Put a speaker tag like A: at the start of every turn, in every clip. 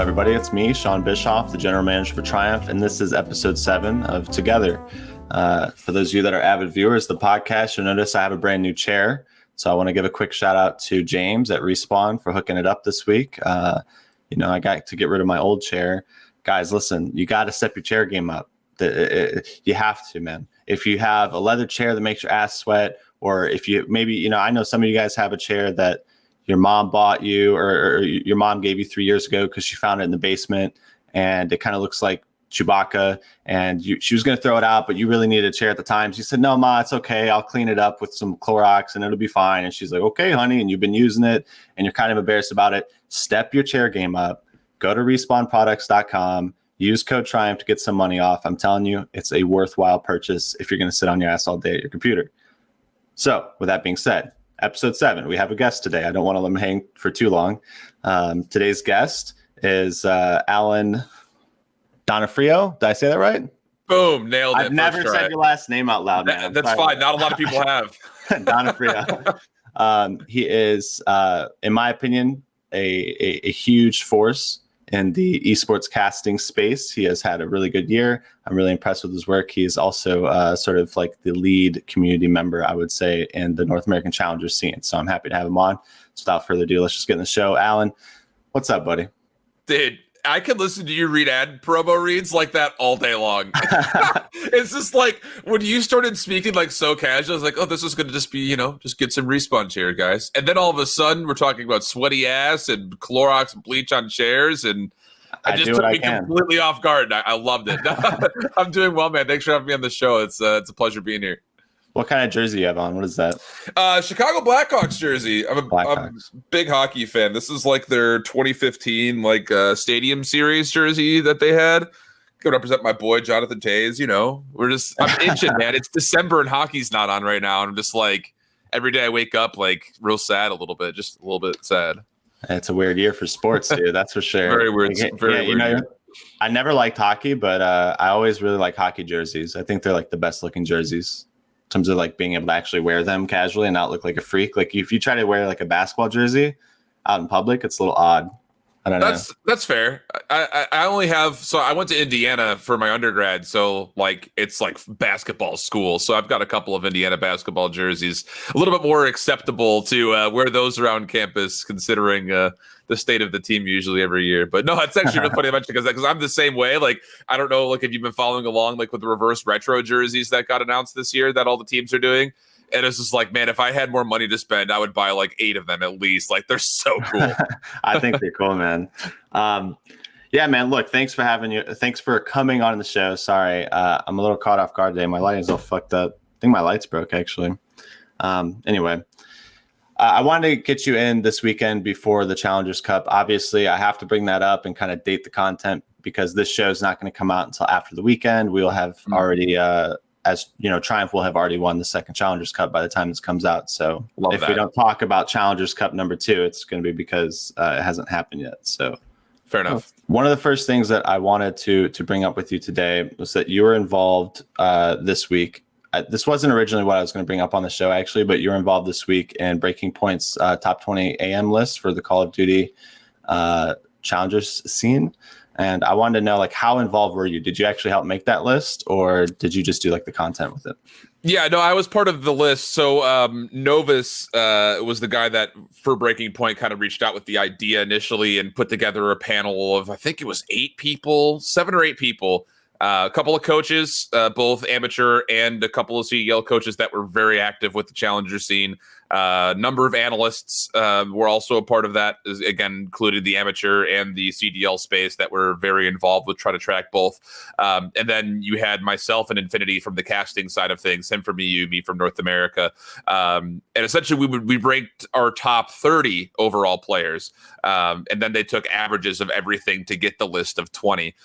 A: everybody? It's me, Sean Bischoff, the General Manager for Triumph, and this is episode 7 of Together. For those of you that are avid viewers of the podcast, you'll notice I have a brand new chair. So I want to give a quick shout out to James at Respawn for hooking it up this week. I got to get rid of my old chair. Guys, listen, you got to step your chair game up. You have to, man. If you have a leather chair that makes your ass sweat, or if you maybe, I know some of you guys have a chair that your mom bought you or your mom gave you 3 years ago because she found it in the basement and it kind of looks like Chewbacca, and she was going to throw it out, but you really needed a chair at the time. She said, no, Ma, it's okay. I'll clean it up with some Clorox and it'll be fine. And she's like, okay, honey. And you've been using it and you're kind of embarrassed about it. Step your chair game up. Go to RESPAWNProducts.com. Use code Triumph to get some money off. I'm telling you, it's a worthwhile purchase if you're going to sit on your ass all day at your computer. So with that being said, episode 7, we have a guest today. I don't want to let him hang for too long. Today's guest is Alan Donofrio. Did I say that right?
B: Boom, nailed it.
A: I've never said your last name out loud, man.
B: That's fine. Not a lot of people have.
A: Donofrio. He is, in my opinion, a huge force in the esports casting space. He has had a really good year. I'm really impressed with his work. He is also sort of like the lead community member, I would say, in the North American Challengers scene. So I'm happy to have him on. So without further ado, let's just get in the show. Alan, what's up, buddy?
B: Dude, I could listen to you read ad promo reads like that all day long. It's just like when you started speaking like so casual, I was like, oh, this is going to just be, just get some respawn here, guys. And then all of a sudden we're talking about sweaty ass and Clorox and bleach on chairs. And I just took me completely off guard. I loved it. I'm doing well, man. Thanks for having me on the show. It's a pleasure being here.
A: What kind of jersey you have on? What is that?
B: Chicago Blackhawks jersey. I'm a big hockey fan. This is like their 2015 stadium series jersey that they had. Could represent my boy Jonathan Toews. I'm itching, man. It's December and hockey's not on right now, and I'm just like every day I wake up like real sad, just a little bit sad.
A: It's a weird year for sports, dude. That's for sure.
B: Very weird. Very weird.
A: I never liked hockey, but I always really like hockey jerseys. I think they're like the best looking jerseys in terms of like being able to actually wear them casually and not look like a freak. Like if you try to wear like a basketball jersey out in public, it's a little odd. I don't know.
B: That's fair. I only have, so I went to Indiana for my undergrad. So like, it's like basketball school. So I've got a couple of Indiana basketball jerseys, a little bit more acceptable to wear those around campus considering the state of the team usually every year. But no, it's actually really funny because I'm the same way. Like, I don't know, like if you've been following along, like with the reverse retro jerseys that got announced this year that all the teams are doing. And it's just like, man, if I had more money to spend, I would buy like 8 of them at least. Like, they're so cool.
A: I think they're cool, man. Yeah, man. Look, thanks for coming on the show. Sorry, I'm a little caught off guard today. My lighting's all fucked up. I think my lights broke actually. Anyway, I wanted to get you in this weekend before the Challengers Cup. Obviously, I have to bring that up and kind of date the content because this show is not going to come out until after the weekend. We'll have already. Triumph will have already won the second Challengers Cup by the time this comes out. So we don't talk about Challengers Cup number 2, it's going to be because it hasn't happened yet. So
B: fair enough.
A: One of the first things that I wanted to bring up with you today was that you were involved this week. This wasn't originally what I was going to bring up on the show, actually, but you were involved this week in Breaking Point's top 20 AM list for the Call of Duty Challengers scene. And I wanted to know, like, how involved were you? Did you actually help make that list, or did you just do like the content with it?
B: Yeah, no, I was part of the list. So Novus was the guy that for Breaking Point kind of reached out with the idea initially and put together a panel of, I think it was 7 or 8 people, a couple of coaches, both amateur and a couple of CDL coaches that were very active with the Challenger scene. Number of analysts were also a part of that, again, included the amateur and the CDL space that were very involved with trying to track both. And then you had myself and Infinity from the casting side of things, him from EU, me from North America. And essentially we ranked our top 30 overall players. And then they took averages of everything to get the list of 20.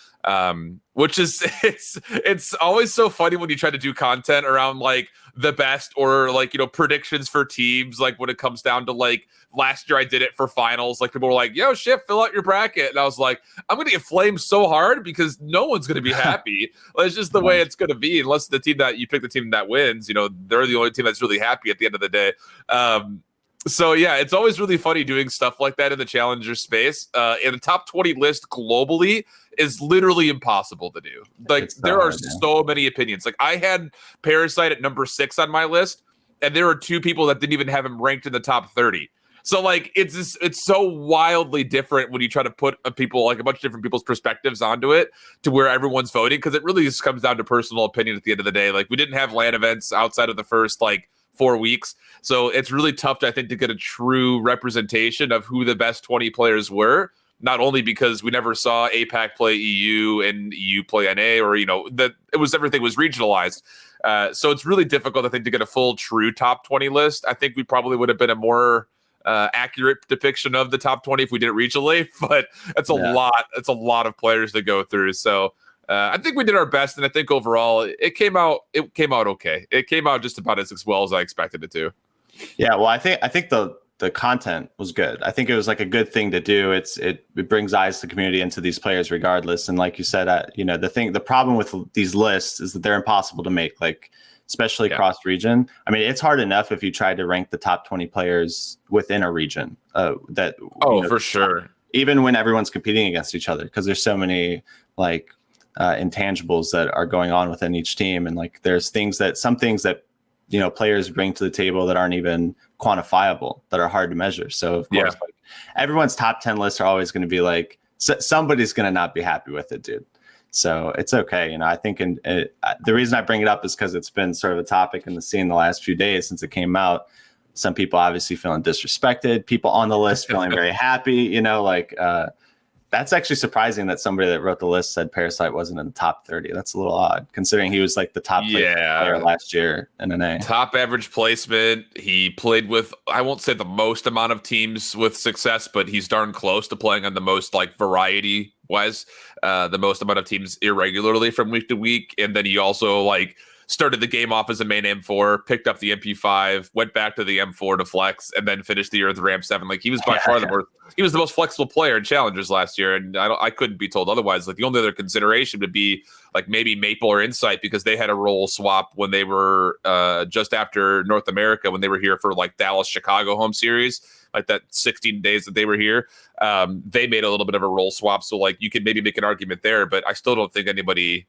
B: Which is it's always so funny when you try to do content around like the best or like, predictions for teams. Like when it comes down to like last year I did it for finals, like people were like, yo, shit, fill out your bracket. And I was like, I'm going to get flamed so hard because no one's going to be happy. It's just the way it's going to be, unless the team that you pick the team that wins, they're the only team that's really happy at the end of the day. So yeah, it's always really funny doing stuff like that in the challenger space. And the top 20 list globally is literally impossible to do. Like there are so many opinions. Like I had Parasite at number 6 on my list, and there are 2 people that didn't even have him ranked in the top 30. So like it's so wildly different when you try to put a bunch of different people's perspectives onto it to where everyone's voting, because it really just comes down to personal opinion at the end of the day. Like we didn't have LAN events outside of the first 4 weeks. So it's really tough, I think, to get a true representation of who the best 20 players were, not only because we never saw APAC play EU and EU play NA, or, that everything was regionalized. So it's really difficult, I think, to get a full true top 20 list. I think we probably would have been a more accurate depiction of the top 20 if we didn't regionally, but it's a lot. It's a lot of players to go through. So I think we did our best, and I think overall it came out okay. It came out just about as well as I expected it to. Yeah,
A: well, I think the content was good. I think it was like a good thing to do. It brings eyes to the community and to these players regardless. And like you said, the problem with these lists is that they're impossible to make, like especially cross region. I mean, it's hard enough if you try to rank the top 20 players within a region.
B: For sure.
A: Even when everyone's competing against each other, because there's so many intangibles that are going on within each team, and like there's some things that players bring to the table that aren't even quantifiable, that are hard to measure. So of course, everyone's top 10 lists are always going to be like somebody's going to not be happy with it, dude. So it's okay. I think the reason I bring it up is because it's been sort of a topic in the scene the last few days since it came out. Some people obviously feeling disrespected, people on the list feeling very happy, that's actually surprising that somebody that wrote the list said Parasite wasn't in the top 30. That's a little odd, considering he was like the top player last year in NA.
B: Top average placement. He played with, I won't say the most amount of teams with success, but he's darn close to playing on the most variety-wise, the most amount of teams irregularly from week to week. And then he also started the game off as a main M4, picked up the MP5, went back to the M4 to flex, and then finished the year with the Ram 7. He was by far he was the most flexible player in Challengers last year, and I couldn't be told otherwise. The only other consideration would be maybe Maple or Insight, because they had a role swap when they were just after North America, when they were here for Dallas, Chicago home series, that 16 days that they were here. They made a little bit of a role swap, so you could maybe make an argument there, but I still don't think anybody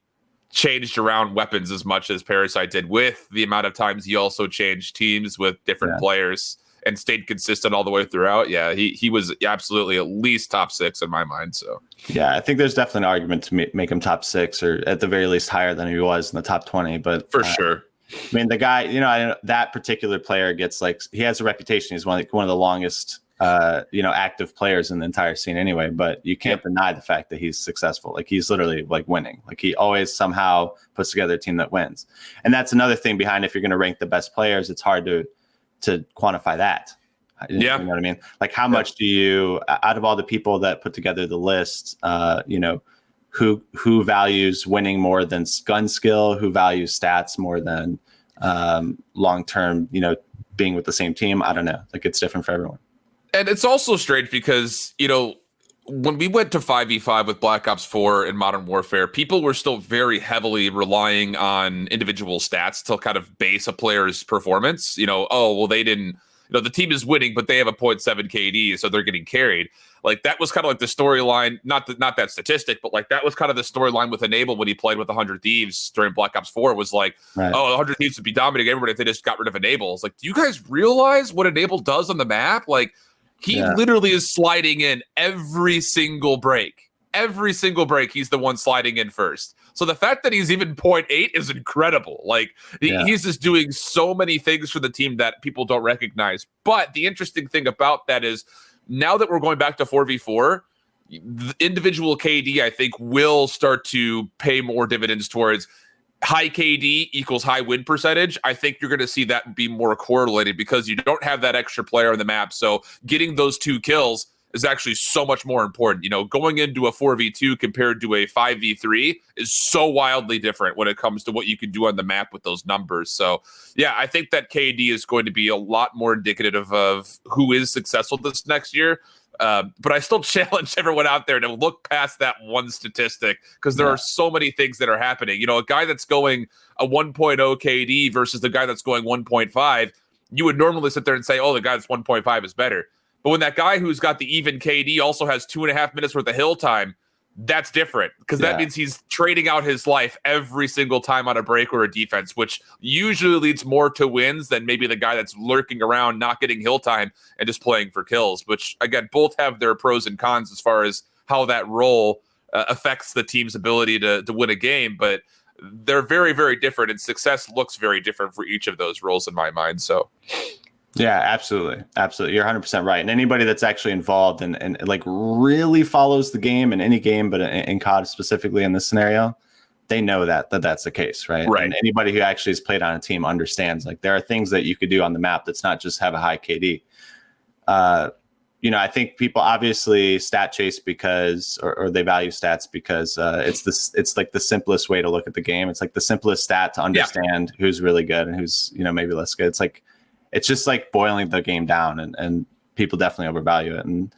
B: changed around weapons as much as Parasite did, with the amount of times he also changed teams with different players and stayed consistent all the way throughout. Yeah, he was absolutely at least top 6 in my mind. So
A: yeah, I think there's definitely an argument to make him top 6, or at the very least higher than he was in the top 20. But
B: for sure,
A: I mean, the guy, that particular player gets he has a reputation. He's one of the longest active players in the entire scene anyway, but you can't deny the fact that he's successful. He's literally winning. He always somehow puts together a team that wins. And that's another thing behind, if you're going to rank the best players, it's hard to quantify that. You know what I mean? How much do you, out of all the people that put together the list, who values winning more than gun skill, who values stats more than long-term, being with the same team? I don't know. It's different for everyone.
B: And it's also strange because, when we went to 5v5 with Black Ops 4 and Modern Warfare, people were still very heavily relying on individual stats to kind of base a player's performance. They didn't, the team is winning, but they have a 0.7 KD, so they're getting carried. That was kind of the storyline, not that statistic, but that was kind of the storyline with Enable when he played with 100 Thieves during Black Ops 4, was 100 Thieves would be dominating everybody if they just got rid of Enable. It's do you guys realize what Enable does on the map? He literally is sliding in every single break. Every single break, he's the one sliding in first. So the fact that he's even 0.8 is incredible. He's just doing so many things for the team that people don't recognize. But the interesting thing about that is, now that we're going back to 4v4, the individual KD, I think, will start to pay more dividends towards high KD equals high win percentage. I think you're going to see that be more correlated because you don't have that extra player on the map. So getting those 2 kills is actually so much more important. Going into a 4v2 compared to a 5v3 is so wildly different when it comes to what you can do on the map with those numbers. So yeah, I think that KD is going to be a lot more indicative of who is successful this next year. But I still challenge everyone out there to look past that one statistic, because there are so many things that are happening. A guy that's going a 1.0 KD versus the guy that's going 1.5, you would normally sit there and say, oh, the guy that's 1.5 is better. But when that guy who's got the even KD also has 2.5 minutes worth of hill time, that's different, because that means he's trading out his life every single time on a break or a defense, which usually leads more to wins than maybe the guy that's lurking around, not getting hill time and just playing for kills, which, again, both have their pros and cons as far as how that role affects the team's ability to win a game. But they're very, very different, and success looks very different for each of those roles in my mind. So
A: yeah, absolutely. Absolutely. You're 100% right. And anybody that's actually involved and like really follows the game in any game, but in COD specifically in this scenario, they know that's the case, right?
B: Right.
A: And anybody who actually has played on a team understands, like, there are things that you could do on the map that's not just have a high KD. I think people obviously stat chase because, or they value stats because it's like the simplest way to look at the game. It's like the simplest stat to understand who's really good and who's, maybe less good. It's just like boiling the game down, and people definitely overvalue it. And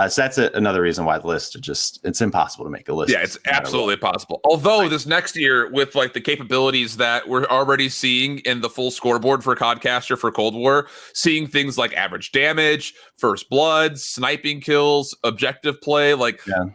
A: so that's another reason why the list it's impossible to make a list.
B: Yeah, it's absolutely possible. Although this next year, with like the capabilities that we're already seeing in the full scoreboard for Codcaster for Cold War, seeing things like average damage, first blood, sniping kills, objective play,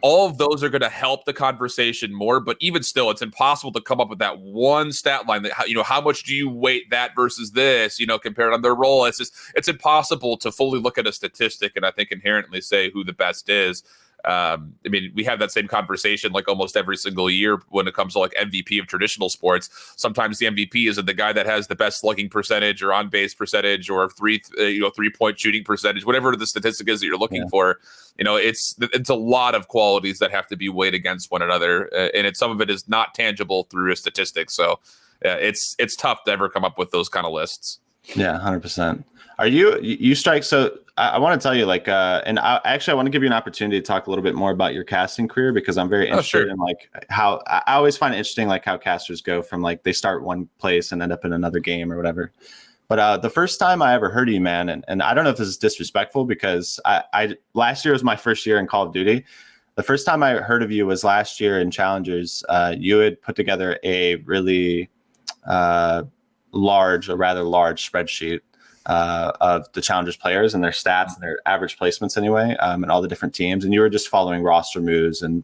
B: all of those are going to help the conversation more. But even still, it's impossible to come up with that one stat line that, how much do you weight that versus this, compared on their role. It's impossible to fully look at a statistic and I think inherently say who the best is. We have that same conversation like almost every single year when it comes to like MVP of traditional sports. Sometimes the MVP isn't the guy that has the best slugging percentage or on base percentage or 3-point shooting percentage, whatever the statistic is that you're looking for. It's a lot of qualities that have to be weighed against one another, and some of it is not tangible through a statistic. So it's tough to ever come up with those kind of lists. Yeah,
A: 100%. Are you strike? So I want to tell you, and I want to give you an opportunity to talk a little bit more about your casting career, because I'm very interested in how I always find it interesting, how casters go from they start one place and end up in another game or whatever. But the first time I ever heard of you, man, and I don't know if this is disrespectful, because I last year was my first year in Call of Duty. The first time I heard of you was last year in Challengers. You had put together a really rather large spreadsheet of the Challengers players and their stats and their average placements anyway, and all the different teams. And you were just following roster moves and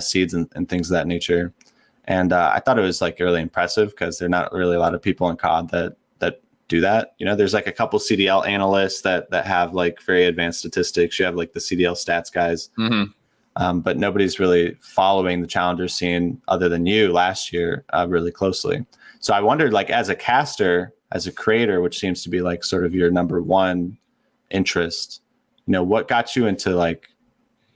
A: seeds and things of that nature. And I thought it was really impressive, because there are not really a lot of people in COD that do that. There's a couple CDL analysts that have very advanced statistics. You have the CDL stats guys, but nobody's really following the Challengers scene other than you last year really closely. So I wondered, as a caster, as a creator, which seems to be sort of your number one interest, what got you into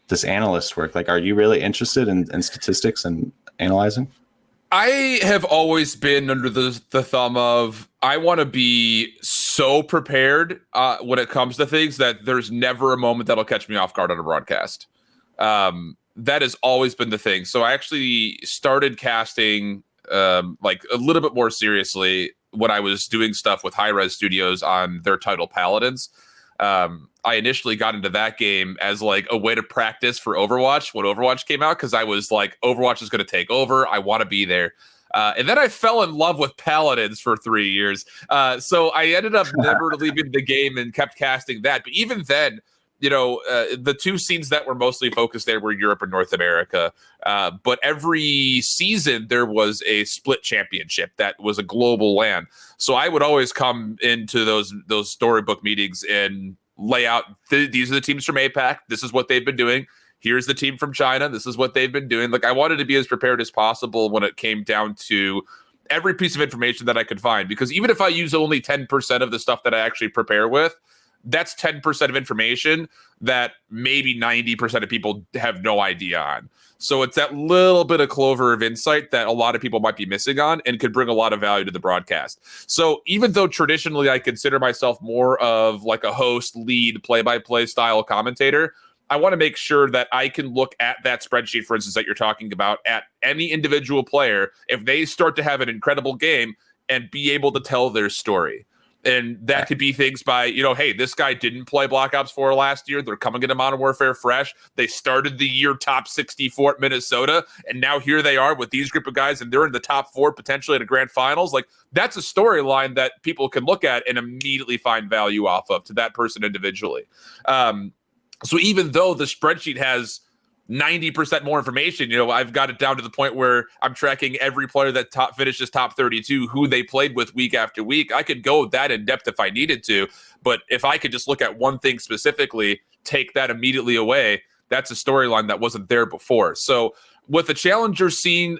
A: this analyst work? Are you really interested in statistics and analyzing?
B: I have always been under the thumb of, I want to be so prepared when it comes to things that there's never a moment that'll catch me off guard on a broadcast. That has always been the thing. So I actually started casting a little bit more seriously when I was doing stuff with High Res Studios on their title Paladins. I initially got into that game as a way to practice for Overwatch when Overwatch came out, because I was Overwatch is going to take over. I want to be there. And then I fell in love with Paladins for 3 years. So I ended up never leaving the game and kept casting that. But even then, the two scenes that were mostly focused there were Europe and North America. But every season there was a split championship that was a global LAN. So I would always come into those storybook meetings and lay out, these are the teams from APAC. This is what they've been doing. Here's the team from China. This is what they've been doing. I wanted to be as prepared as possible when it came down to every piece of information that I could find, because even if I use only 10% of the stuff that I actually prepare with, that's 10% of information that maybe 90% of people have no idea on. So it's that little bit of clover of insight that a lot of people might be missing on and could bring a lot of value to the broadcast. So even though traditionally I consider myself more of a host, lead, play-by-play style commentator, I want to make sure that I can look at that spreadsheet, for instance, that you're talking about, at any individual player, if they start to have an incredible game, and be able to tell their story. And that could be things by, you know, hey, this guy didn't play Black Ops 4 last year. They're coming into Modern Warfare fresh. They started the year top 64 at Minnesota, and now here they are with these group of guys, and they're in the top 4 potentially in a grand finals. Like, that's a storyline that people can look at and immediately find value off of to that person individually. So even though the spreadsheet has 90% more information, you know, I've got it down to the point where I'm tracking every player that finishes top 32, who they played with week after week. I could go that in depth if I needed to, but if I could just look at one thing specifically, take that immediately away, that's a storyline that wasn't there before. So with the challenger scene,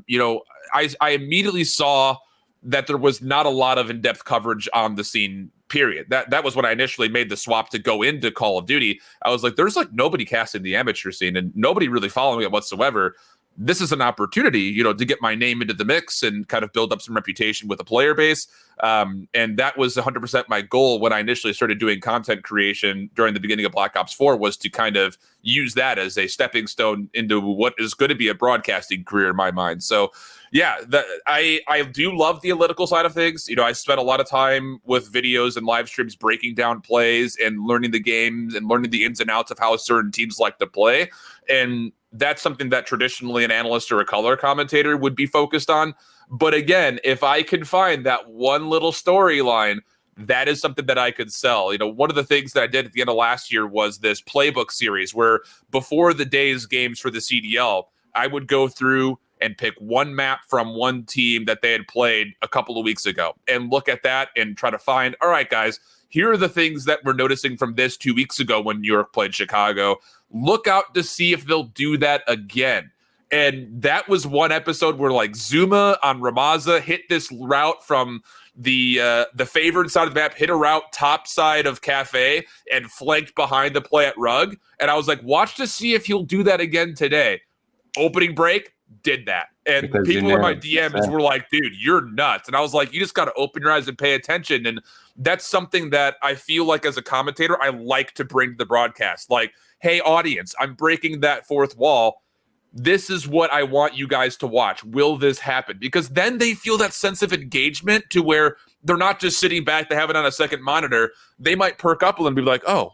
B: you know, I immediately saw that there was not a lot of in-depth coverage on the scene, period. That was when I initially made the swap to go into Call of Duty. I was like, there's like nobody casting the amateur scene and nobody really following it whatsoever. This is an opportunity, you know, to get my name into the mix and kind of build up some reputation with a player base. And that was 100% my goal when I initially started doing content creation during the beginning of Black Ops 4, was to kind of use that as a stepping stone into what is going to be a broadcasting career in my mind. So yeah, I do love the analytical side of things. You know, I spent a lot of time with videos and live streams breaking down plays and learning the games and learning the ins and outs of how certain teams like to play. And that's something that traditionally an analyst or a color commentator would be focused on. But again, if I could find that one little storyline, that is something that I could sell. You know, one of the things that I did at the end of last year was this playbook series where before the day's games for the CDL, I would go through and pick one map from one team that they had played a couple of weeks ago and look at that and try to find, all right, guys, here are the things that we're noticing from this 2 weeks ago when New York played Chicago. Look out to see if they'll do that again. And that was one episode where like Zuma on Ramaza hit this route from the favored side of the map, hit a route top side of Cafe and flanked behind the play at Rug. And I was like, watch to see if he'll do that again today. Opening break, did that. And because people in my DMs were like, dude, you're nuts. And I was like, you just got to open your eyes and pay attention. And that's something that I feel like as a commentator, I like to bring to the broadcast. Like, hey, audience, I'm breaking that fourth wall. This is what I want you guys to watch. Will this happen? Because then they feel that sense of engagement to where they're not just sitting back, they have it on a second monitor. They might perk up and be like, oh,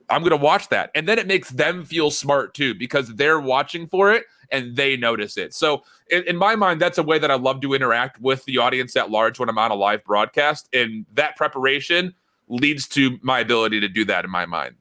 B: I'm going to watch that. And then it makes them feel smart too, because they're watching for it and they notice it. So in my mind, that's a way that I love to interact with the audience at large when I'm on a live broadcast. And that preparation leads to my ability to do that in my mind.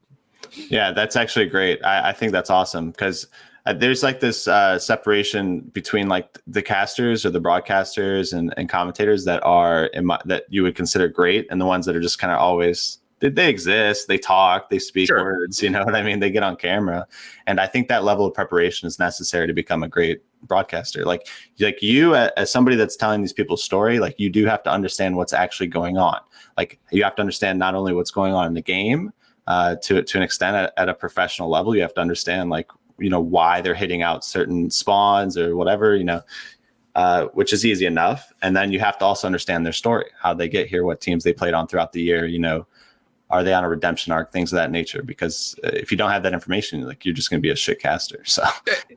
A: Yeah, that's actually great. I think that's awesome because there's like this separation between like the casters or the broadcasters and commentators that are that you would consider great, and the ones that are just kind of always, they exist, they talk, they speak words, you know what I mean? They get on camera. And I think that level of preparation is necessary to become a great broadcaster. Like you, as somebody that's telling these people's story, like you do have to understand what's actually going on. Like you have to understand not only what's going on in the game to an extent at a professional level, you have to understand like, you know, why they're hitting out certain spawns or whatever, you know, which is easy enough. And then you have to also understand their story, how they get here, what teams they played on throughout the year, you know, are they on a redemption arc, things of that nature? Because if you don't have that information, like you're just going to be a shit caster. So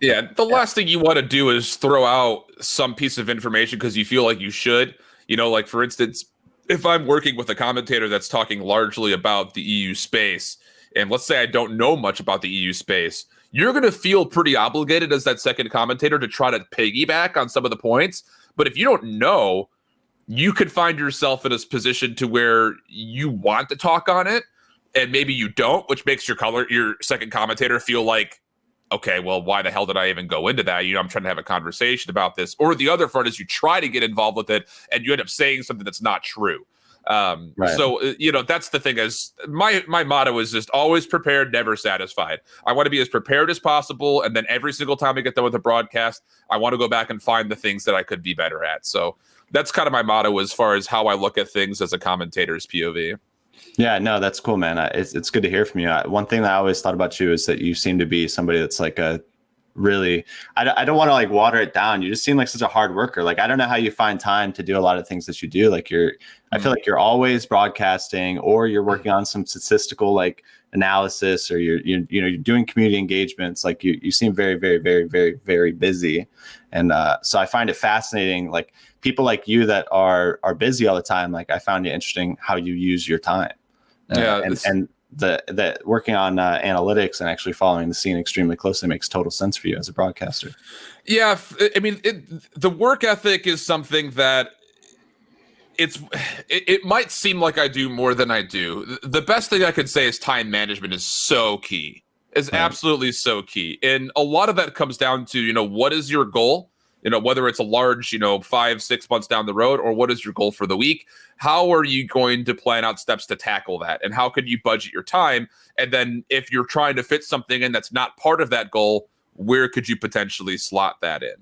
B: yeah, the last thing you want to do is throw out some piece of information because you feel like you should, you know, like for instance, if I'm working with a commentator that's talking largely about the EU space, and let's say I don't know much about the EU space, you're going to feel pretty obligated as that second commentator to try to piggyback on some of the points. But if you don't know, you could find yourself in a position to where you want to talk on it and maybe you don't, which makes your second commentator feel like, okay, well, why the hell did I even go into that? You know, I'm trying to have a conversation about this. Or the other front is you try to get involved with it and you end up saying something that's not true. Right. So, you know, that's the thing is my motto is just always prepared, never satisfied. I want to be as prepared as possible. And then every single time I get done with a broadcast, I want to go back and find the things that I could be better at. So that's kind of my motto as far as how I look at things as a commentator's POV.
A: Yeah, no, that's cool, man. It's good to hear from you. One thing that I always thought about you is that you seem to be somebody that's like a really, I don't want to like water it down. You just seem like such a hard worker. Like, I don't know how you find time to do a lot of things that you do. Like I feel like you're always broadcasting, or you're working on some statistical like analysis, or you're doing community engagements. Like you seem very, very, very, very, very busy. And so I find it fascinating, like people like you that are busy all the time. Like, I found it interesting how you use your time. And the working on analytics and actually following the scene extremely closely makes total sense for you as a broadcaster.
B: Yeah, I mean, the work ethic is something that it might seem like I do more than I do. The best thing I could say is time management is so key. Is absolutely so key. And a lot of that comes down to, what is your goal? Whether it's a large, 5-6 months down the road, or what is your goal for the week? How are you going to plan out steps to tackle that? And how could you budget your time? And then if you're trying to fit something in that's not part of that goal, where could you potentially slot that in?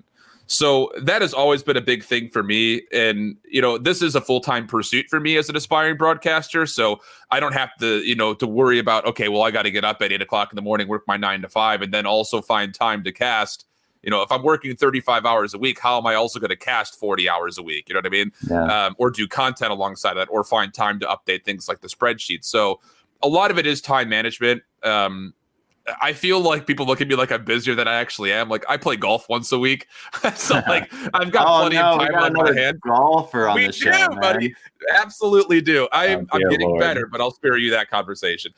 B: So that has always been a big thing for me. And, this is a full-time pursuit for me as an aspiring broadcaster. So I don't have to, to worry about, okay, well, I got to get up at 8 o'clock in the morning, work my 9 to 5, and then also find time to cast. If I'm working 35 hours a week, how am I also going to cast 40 hours a week? You know what I mean?
A: Yeah.
B: Or do content alongside that, or find time to update things like the spreadsheet. So a lot of it is time management. I feel like people look at me like I'm busier than I actually am. Like, I play golf once a week. So like I've got plenty of time on my hand.
A: Golfer on the show, man.
B: Buddy. Absolutely do. I'm getting
A: Lord.
B: Better, but I'll spare you that conversation.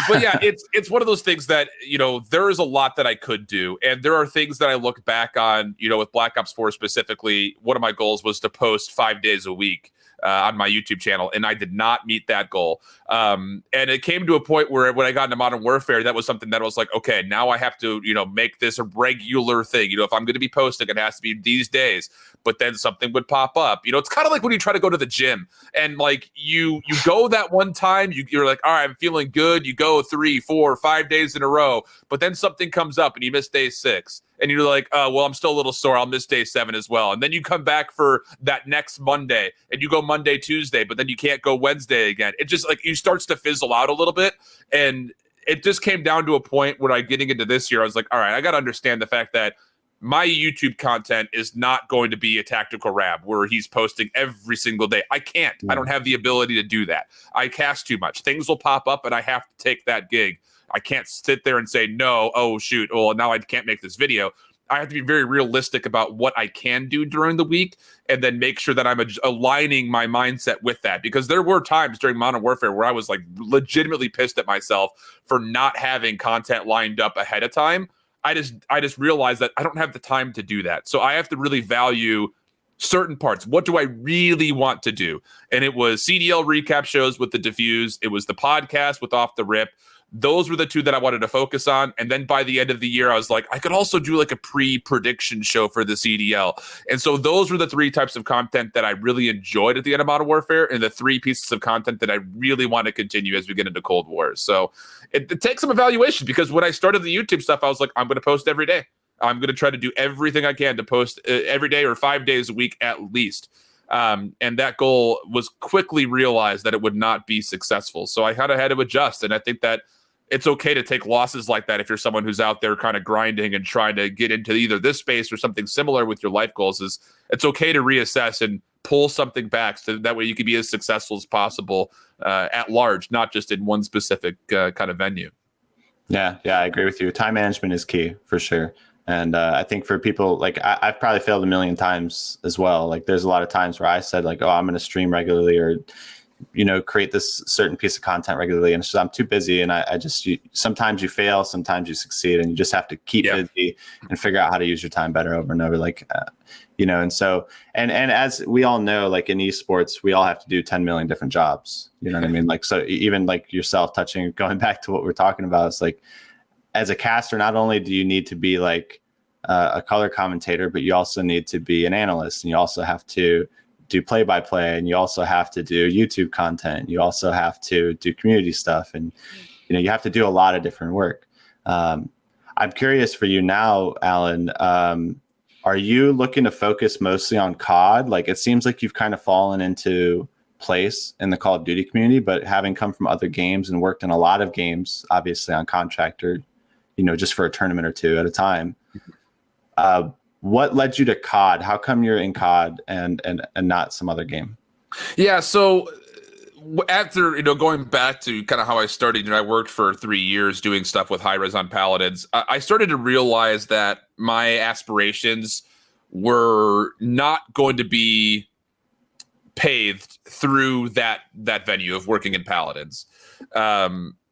B: But yeah, it's one of those things that, there is a lot that I could do. And there are things that I look back on, with Black Ops 4 specifically. One of my goals was to post 5 days a week on my YouTube channel, and I did not meet that goal. And it came to a point where when I got into Modern Warfare, that was something that I was like, okay, now I have to, make this a regular thing. If I'm going to be posting, it has to be these days. But then something would pop up. It's kind of like when you try to go to the gym and like you go that one time, you're like, all right, I'm feeling good. You go 3, 4, 5 days in a row, but then something comes up and you miss day 6. And you're like, oh, well, I'm still a little sore. I'll miss day 7 as well. And then you come back for that next Monday and you go Monday, Tuesday, but then you can't go Wednesday again. It just like, you starts to fizzle out a little bit. And it just came down to a point where getting into this year, I was like, all right, I got to understand the fact that my YouTube content is not going to be a tactical rab where he's posting every single day. I can't. I don't have the ability to do that. I cast too much. Things will pop up and I have to take that gig. I can't sit there and say, no, oh, shoot, well, now I can't make this video. I have to be very realistic about what I can do during the week and then make sure that I'm aligning my mindset with that. Because there were times during Modern Warfare where I was like legitimately pissed at myself for not having content lined up ahead of time. I just realized that I don't have the time to do that. So I have to really value certain parts. What do I really want to do? And it was CDL recap shows with the Diffuse. It was the podcast with Off the Rip. Those were the two that I wanted to focus on. And then by the end of the year, I was like, I could also do like a pre-prediction show for the CDL. And so those were the 3 types of content that I really enjoyed at the end of Modern Warfare, and the 3 pieces of content that I really want to continue as we get into Cold War. So it takes some evaluation, because when I started the YouTube stuff, I was like, I'm going to post every day. I'm going to try to do everything I can to post every day or 5 days a week at least. And that goal was quickly realized that it would not be successful. So I kind of had to adjust. And I think that it's okay to take losses like that if you're someone who's out there kind of grinding and trying to get into either this space or something similar with your life goals. It's okay to reassess and pull something back so that way you can be as successful as possible at large, not just in one specific kind of venue.
A: Yeah, I agree with you. Time management is key for sure. And I think for people, like I've probably failed a million times as well. Like there's a lot of times where I said like, oh, I'm going to stream regularly or, create this certain piece of content regularly. And so I'm too busy. And sometimes you fail, sometimes you succeed, and you just have to keep busy and figure out how to use your time better over and over. And so, and as we all know, like in esports, we all have to do 10 million different jobs. You know what I mean? Like, so even like yourself going back to what we're talking about, it's like, as a caster, not only do you need to be like a color commentator, but you also need to be an analyst, and you also have to do play-by-play, and you also have to do YouTube content. You also have to do community stuff, and you have to do a lot of different work. I'm curious for you now, Alan. Are you looking to focus mostly on COD? Like it seems like you've kind of fallen into place in the Call of Duty community, but having come from other games and worked in a lot of games, obviously on contract or just for a tournament or two at a time. What led you to COD? How come you're in COD and not some other game?
B: Yeah, so after going back to kind of how I started, I worked for 3 years doing stuff with high res on Paladins. I started to realize that my aspirations were not going to be paved through that venue of working in Paladins.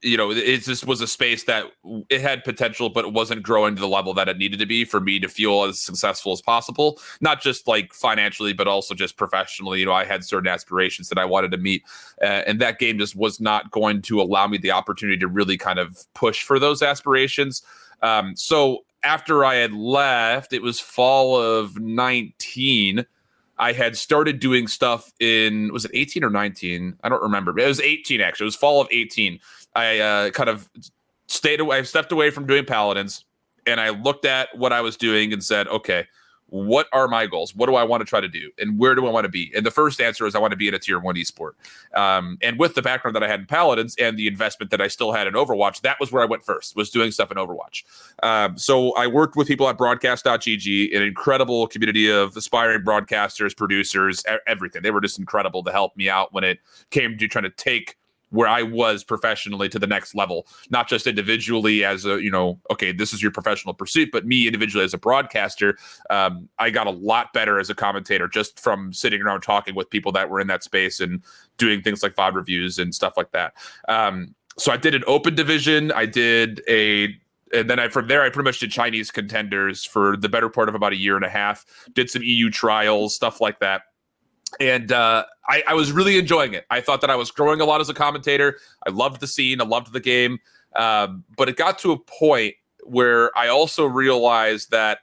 B: It just was a space that it had potential, but it wasn't growing to the level that it needed to be for me to feel as successful as possible. Not just like financially, but also just professionally. I had certain aspirations that I wanted to meet, and that game just was not going to allow me the opportunity to really kind of push for those aspirations. So after I had left, it was fall of 19. I had started doing stuff was it 18 or 19? I don't remember. It was 18, actually. It was fall of 18. I kind of stayed away. I stepped away from doing Paladins, and I looked at what I was doing and said, okay, what are my goals? What do I want to try to do? And where do I want to be? And the first answer is I want to be in a tier 1 esport. And with the background that I had in Paladins and the investment that I still had in Overwatch, that was where I went first, was doing stuff in Overwatch. So I worked with people at broadcast.gg, an incredible community of aspiring broadcasters, producers, everything. They were just incredible to help me out when it came to trying to take where I was professionally to the next level, not just individually as a, okay, this is your professional pursuit, but me individually as a broadcaster. I got a lot better as a commentator just from sitting around talking with people that were in that space and doing things like VOD reviews and stuff like that. So I did an open division. And then from there, I pretty much did Chinese contenders for the better part of about a year and a half, did some EU trials, stuff like that. And I was really enjoying it. I thought that I was growing a lot as a commentator. I loved the scene. I loved the game. But it got to a point where I also realized that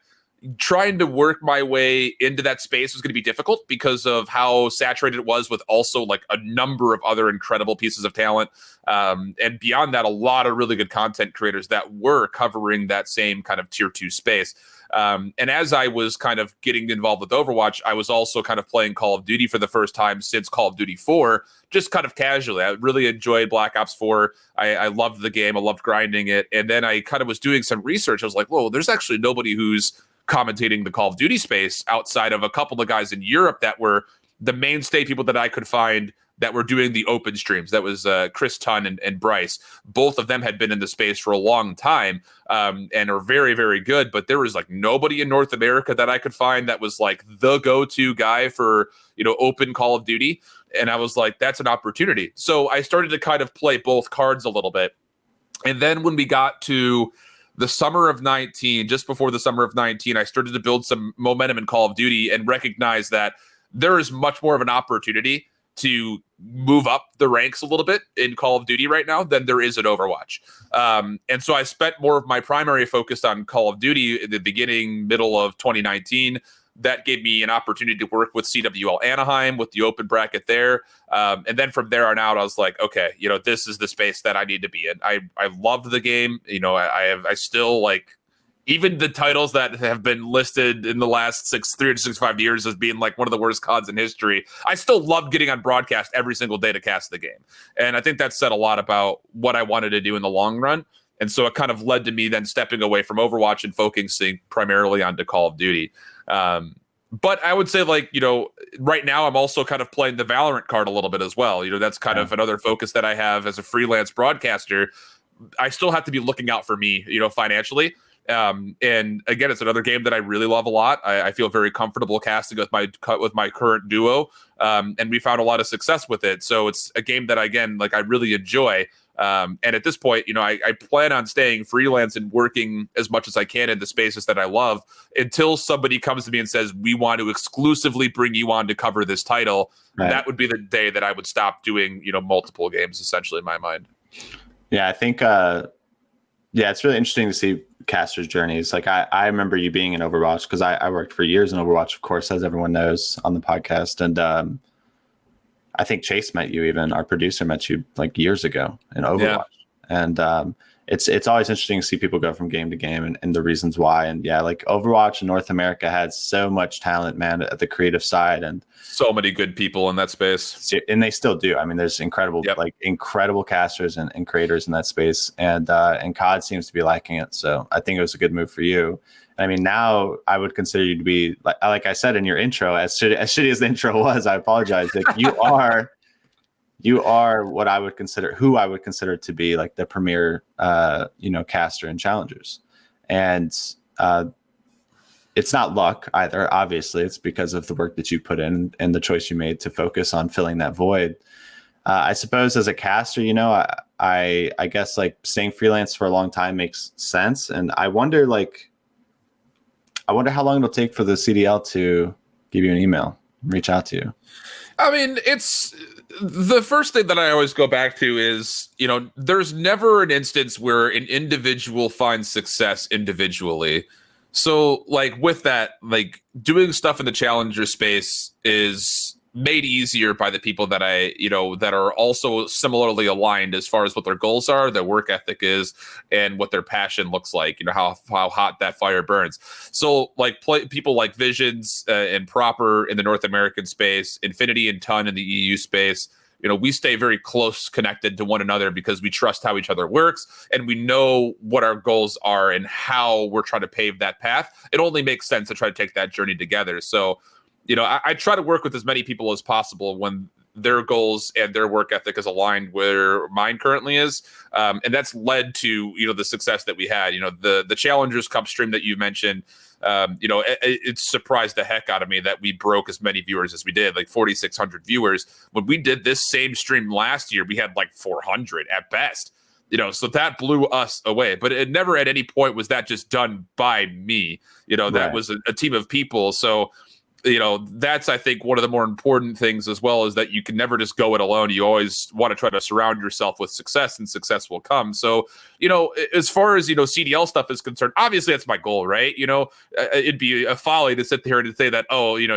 B: trying to work my way into that space was going to be difficult because of how saturated it was with also like a number of other incredible pieces of talent. And beyond that, a lot of really good content creators that were covering that same kind of tier 2 space. And as I was kind of getting involved with Overwatch, I was also kind of playing Call of Duty for the first time since Call of Duty 4, just kind of casually. I really enjoyed Black Ops 4. I loved the game. I loved grinding it. And then I kind of was doing some research. I was like, whoa, there's actually nobody who's commentating the Call of Duty space outside of a couple of guys in Europe that were the mainstay people that I could find that were doing the open streams. That was Chris Tunn and Bryce. Both of them had been in the space for a long time and are very, very good. But there was like nobody in North America that I could find that was like the go-to guy for, open Call of Duty. And I was like, that's an opportunity. So I started to kind of play both cards a little bit. And then when we got to the summer of 19, just before the summer of 19, I started to build some momentum in Call of Duty and recognize that there is much more of an opportunity to move up the ranks a little bit in Call of Duty right now than there is in Overwatch. And so I spent more of my primary focus on Call of Duty in the middle of 2019. That gave me an opportunity to work with CWL Anaheim with the open bracket there. And then from there on out, I was like, okay, this is the space that I need to be in. I loved the game. I still like, even the titles that have been listed in the last 365 years as being like one of the worst CODs in history, I still love getting on broadcast every single day to cast the game. And I think that said a lot about what I wanted to do in the long run. And so it kind of led to me then stepping away from Overwatch and focusing primarily onto Call of Duty. But I would say right now I'm also kind of playing the Valorant card a little bit as well. That's kind of another focus that I have as a freelance broadcaster. I still have to be looking out for me, financially. And again, it's another game that I really love a lot. I feel very comfortable casting with my current duo. And we found a lot of success with it. So it's a game that I really enjoy. And at this point, I plan on staying freelance and working as much as I can in the spaces that I love until somebody comes to me and says, we want to exclusively bring you on to cover this title. Right. That would be the day that I would stop doing, multiple games, essentially, in my mind.
A: Yeah, I think, it's really interesting to see casters' journeys. Like I remember you being in Overwatch because I worked for years in Overwatch, of course, as everyone knows on the podcast. And I think Chase met you, even our producer met you like years ago in Overwatch. Yeah. And it's always interesting to see people go from game to game and the reasons why. And yeah, like Overwatch in North America had so much talent, man, at the creative side, and
B: so many good people in that space.
A: And they still do. I mean, there's incredible, incredible casters and creators in that space, and COD seems to be liking it. So I think it was a good move for you. I mean, now I would consider you to be, like I said in your intro, as shitty as the intro was, I apologize. Like, you are what I would consider, who I would consider to be like the premier, caster and challengers. And it's not luck either. Obviously, it's because of the work that you put in and the choice you made to focus on filling that void. I suppose as a caster, I guess like staying freelance for a long time makes sense. And I wonder how long it'll take for the CDL to give you an email, reach out to you.
B: I mean, it's the first thing that I always go back to is, there's never an instance where an individual finds success individually. So like with that, like doing stuff in the challenger space is made easier by the people that that are also similarly aligned as far as what their goals are, their work ethic is, and what their passion looks like, how hot that fire burns. So like people like Visions and Proper in the North American space, Infinity and Ton in the EU space, we stay very close connected to one another because we trust how each other works and we know what our goals are and how we're trying to pave that path. It only makes sense to try to take that journey together. So I try to work with as many people as possible when their goals and their work ethic is aligned where mine currently is. And that's led to, the success that we had. The Challengers Cup stream that you mentioned, it surprised the heck out of me that we broke as many viewers as we did, like 4,600 viewers. When we did this same stream last year, we had like 400 at best. So that blew us away. But it never at any point was that just done by me. That was a team of people. So that's, I think, one of the more important things as well, is that you can never just go it alone. You always want to try to surround yourself with success, and success will come. So, as far as, CDL stuff is concerned, obviously that's my goal, right? It'd be a folly to sit there and say that,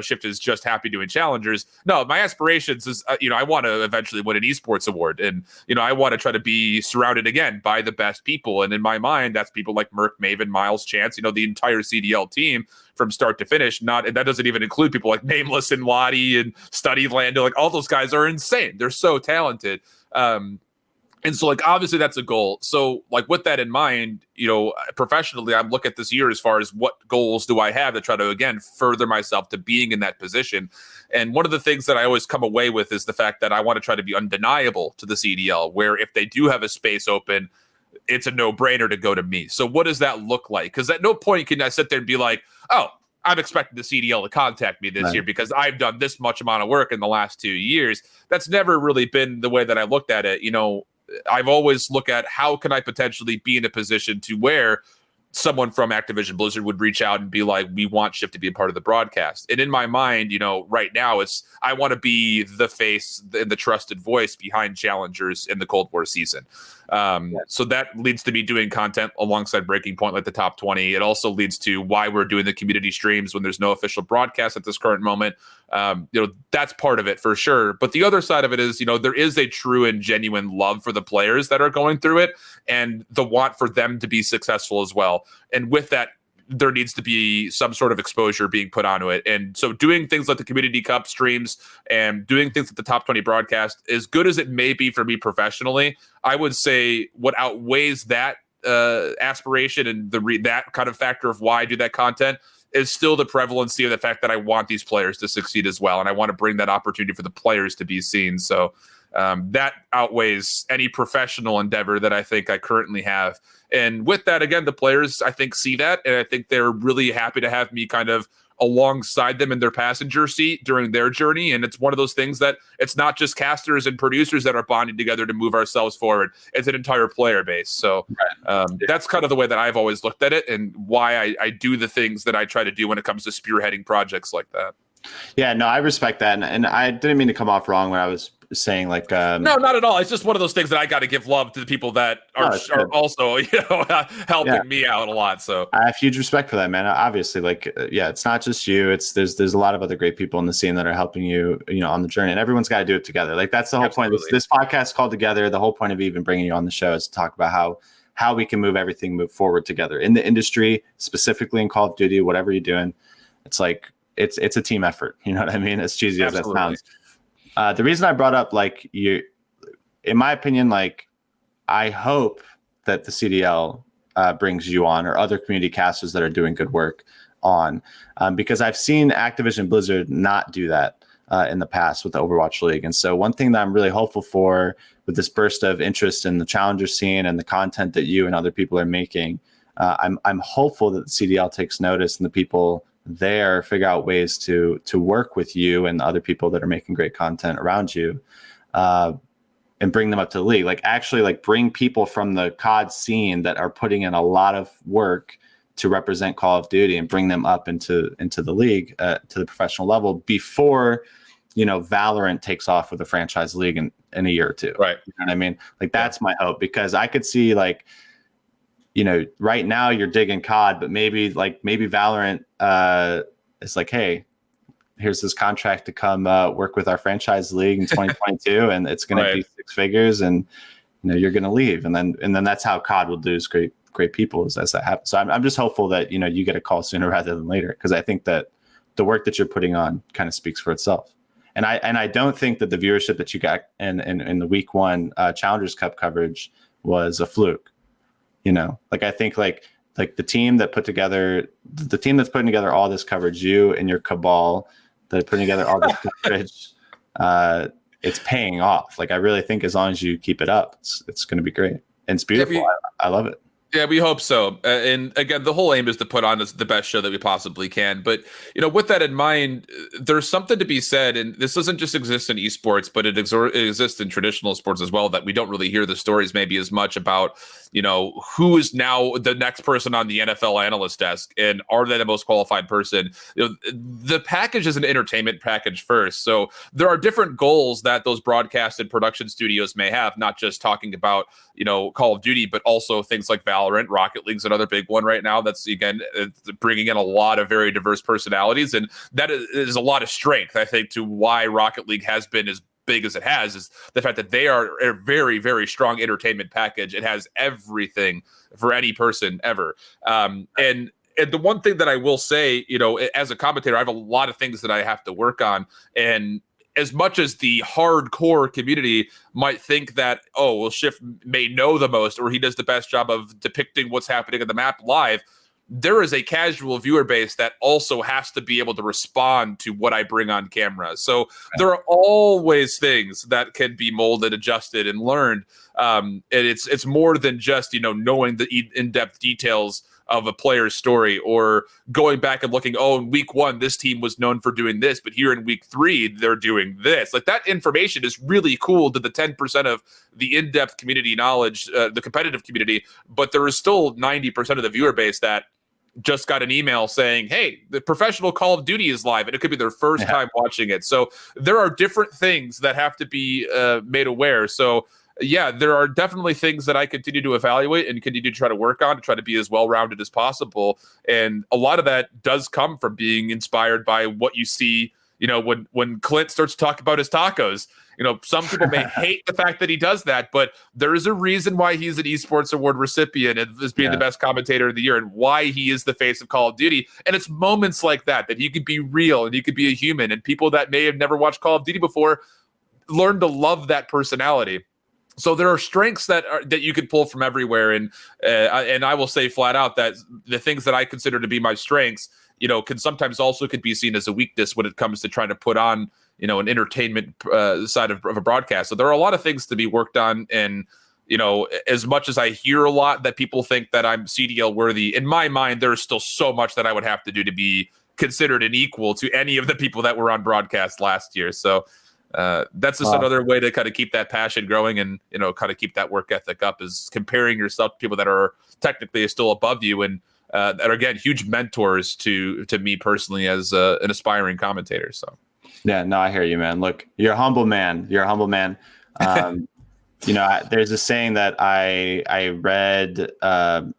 B: Shift is just happy doing challengers. No, my aspirations is, I want to eventually win an esports award. And, I want to try to be surrounded again by the best people. And in my mind, that's people like Merc, Maven, Miles, Chance, the entire CDL team from start to finish. And that doesn't even include people like Nameless and Lottie and Study Lando. Like, all those guys are insane. They're so talented. And so, like, obviously that's a goal. So, like, with that in mind, professionally, I'm looking at this year as far as what goals do I have to try to, again, further myself to being in that position. And one of the things that I always come away with is the fact that I want to try to be undeniable to the CDL, where if they do have a space open, it's a no-brainer to go to me. So what does that look like? Because at no point can I sit there and be like, oh, I'm expecting the CDL to contact me this year because I've done this much amount of work in the last 2 years. That's never really been the way that I looked at it. I've always looked at how can I potentially be in a position to where someone from Activision Blizzard would reach out and be like, we want Shift to be a part of the broadcast. And in my mind, right now I want to be the face and the trusted voice behind challengers in the Cold War season. So that leads to me doing content alongside Breaking Point, like the top 20. It also leads to why we're doing the community streams when there's no official broadcast at this current moment. That's part of it for sure. But the other side of it is, there is a true and genuine love for the players that are going through it and the want for them to be successful as well. And with that, there needs to be some sort of exposure being put onto it. And so doing things like the Community Cup streams and doing things like the Top 20 broadcast, as good as it may be for me professionally, I would say what outweighs that aspiration and that kind of factor of why I do that content is still the prevalency of the fact that I want these players to succeed as well. And I want to bring that opportunity for the players to be seen. So that outweighs any professional endeavor that I think I currently have. And with that, again, the players, I think, see that. And I think they're really happy to have me kind of alongside them in their passenger seat during their journey. And it's one of those things that it's not just casters and producers that are bonding together to move ourselves forward. It's an entire player base. So that's kind of the way that I've always looked at it and why I do the things that I try to do when it comes to spearheading projects like that.
A: Yeah, no, I respect that. And I didn't mean to come off wrong when I was saying like no,
B: not at all. It's just one of those things that I got to give love to the people that are also helping me out a lot. So
A: I have huge respect for that, man. Obviously, it's not just you. There's a lot of other great people in the scene that are helping you on the journey, and everyone's got to do it together. Like, that's the whole point. This podcast called Together. The whole point of even bringing you on the show is to talk about how how we can move forward together in the industry, specifically in Call of Duty, whatever you're doing. It's like, it's a team effort. You know what I mean? As cheesy as that sounds. The reason I brought up, like, in my opinion, like, I hope that the CDL brings you on, or other community casters that are doing good work on, because I've seen Activision Blizzard not do that in the past with the Overwatch League. And so one thing that I'm really hopeful for with this burst of interest in the challenger scene and the content that you and other people are making, I'm hopeful that the CDL takes notice and the people there figure out ways to work with you and other people that are making great content around you, and bring them up to the league. Like, actually, like, bring people from the COD scene that are putting in a lot of work to represent Call of Duty and bring them up into the league, to the professional level, before, you know, Valorant takes off with a franchise league in a year or two.
B: Right.
A: You know what I mean? Like, that's my hope, because I could see, like, you know, right now you're digging COD, but maybe Valorant is like, hey, here's this contract to come work with our franchise league in 2022, and it's going to be 6 figures, and, you know, you're going to leave, and then that's how COD will lose great people as that happens. So I'm just hopeful that, you know, you get a call sooner rather than later, because I think that the work that you're putting on kind of speaks for itself. And I don't think that the viewership that you got in the week 1 Challengers Cup coverage was a fluke. You know, like, I think like the team that's putting together all this coverage, you and your cabal that are putting together all this coverage, it's paying off. Like, I really think as long as you keep it up, it's going to be great. And it's beautiful. I love it.
B: Yeah, we hope so. And again, the whole aim is to put on the best show that we possibly can. But, you know, with that in mind, there's something to be said, and this doesn't just exist in esports, but it exists in traditional sports as well, that we don't really hear the stories maybe as much about, you know, who is now the next person on the NFL analyst desk, and are they the most qualified person? You know, the package is an entertainment package first. So there are different goals that those broadcast and production studios may have, not just talking about, you know, Call of Duty, but also things like Valorant. Rocket League's another big one right now. That's, again, bringing in a lot of very diverse personalities, and that is a lot of strength, I think, to why Rocket League has been as big as it has, is the fact that they are a very, very strong entertainment package. It has everything for any person ever. And the one thing that I will say, you know, as a commentator, I have a lot of things that I have to work on. And as much as the hardcore community might think that, oh, well, Shift may know the most, or he does the best job of depicting what's happening in the map live, there is a casual viewer base that also has to be able to respond to what I bring on camera. So there are always things that can be molded, adjusted, and learned. And it's more than just, you know, knowing the in-depth details of a player's story, or going back and looking, oh, in week 1, this team was known for doing this, but here in week 3, they're doing this. Like, that information is really cool to the 10% of the in-depth community knowledge, the competitive community, but there is still 90% of the viewer base that just got an email saying, hey, the professional Call of Duty is live, and it could be their first time watching it. So there are different things that have to be made aware. So yeah, there are definitely things that I continue to evaluate and continue to try to work on to try to be as well-rounded as possible. And a lot of that does come from being inspired by what you see, you know, when Clint starts to talk about his tacos. You know, some people may hate the fact that he does that, but there is a reason why he's an esports award recipient and is being the best commentator of the year, and why he is the face of Call of Duty. And it's moments like that he could be real and he could be a human, and people that may have never watched Call of Duty before learn to love that personality. So there are strengths that you could pull from everywhere, and I will say flat out that the things that I consider to be my strengths, you know, can sometimes also could be seen as a weakness when it comes to trying to put on, you know, an entertainment side of a broadcast. So there are a lot of things to be worked on, and, you know, as much as I hear a lot that people think that I'm CDL worthy, in my mind, there's still so much that I would have to do to be considered an equal to any of the people that were on broadcast last year. So that's just another way to kind of keep that passion growing, and, you know, kind of keep that work ethic up, is comparing yourself to people that are technically still above you, and that are, again, huge mentors to me personally as an aspiring commentator. So
A: yeah, no, I hear you, man. Look, you're a humble man. You know, there's a saying that I read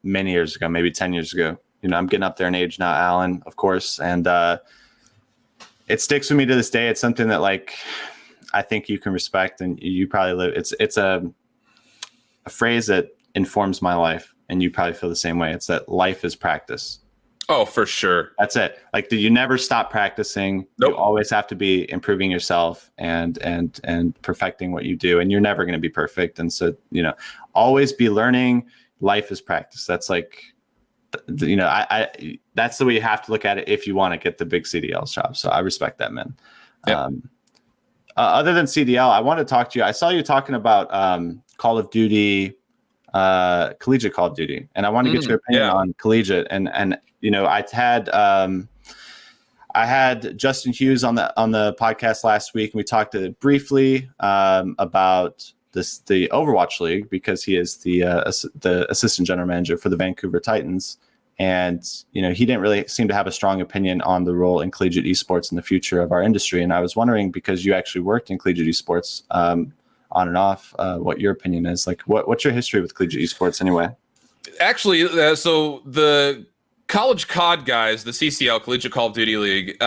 A: many years ago, maybe 10 years ago. You know, I'm getting up there in age now, Alan, of course, and it sticks with me to this day. It's something that, like, I think you can respect, and you probably live. It's a phrase that informs my life. and you probably feel the same way. It's that life is practice.
B: Oh, for sure.
A: That's it. Like, you never stop practicing.
B: Nope.
A: You always have to be improving yourself and perfecting what you do. And you're never going to be perfect. And so, always be learning. Life is practice. That's like, that's the way you have to look at it if you want to get the big CDL job. So I respect that, man. Yep. Other than CDL, I want to talk to you. I saw you talking about Call of Duty, Collegiate Call of Duty, and I want to get your opinion on Collegiate. And I had Justin Hughes on the podcast last week, and we talked briefly about the Overwatch League, because he is the assistant general manager for the Vancouver Titans. And, he didn't really seem to have a strong opinion on the role in collegiate esports in the future of our industry. And I was wondering, because you actually worked in collegiate esports on and off, what your opinion is. Like, what's your history with collegiate esports anyway? Actually,
B: so the College COD guys, the CCL, Collegiate Call of Duty League,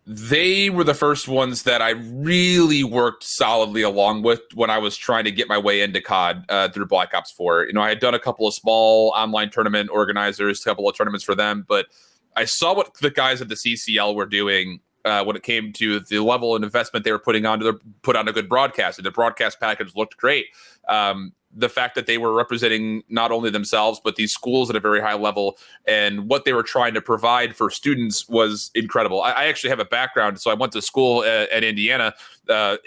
B: they were the first ones that I really worked solidly along with when I was trying to get my way into COD through Black Ops 4. I had done a couple of small online tournament organizers, a couple of tournaments for them, but I saw what the guys at the CCL were doing when it came to the level of investment they were put on a good broadcast, and the broadcast package looked great. The fact that they were representing not only themselves, but these schools at a very high level, and what they were trying to provide for students was incredible. I actually have a background. So I went to school at Indiana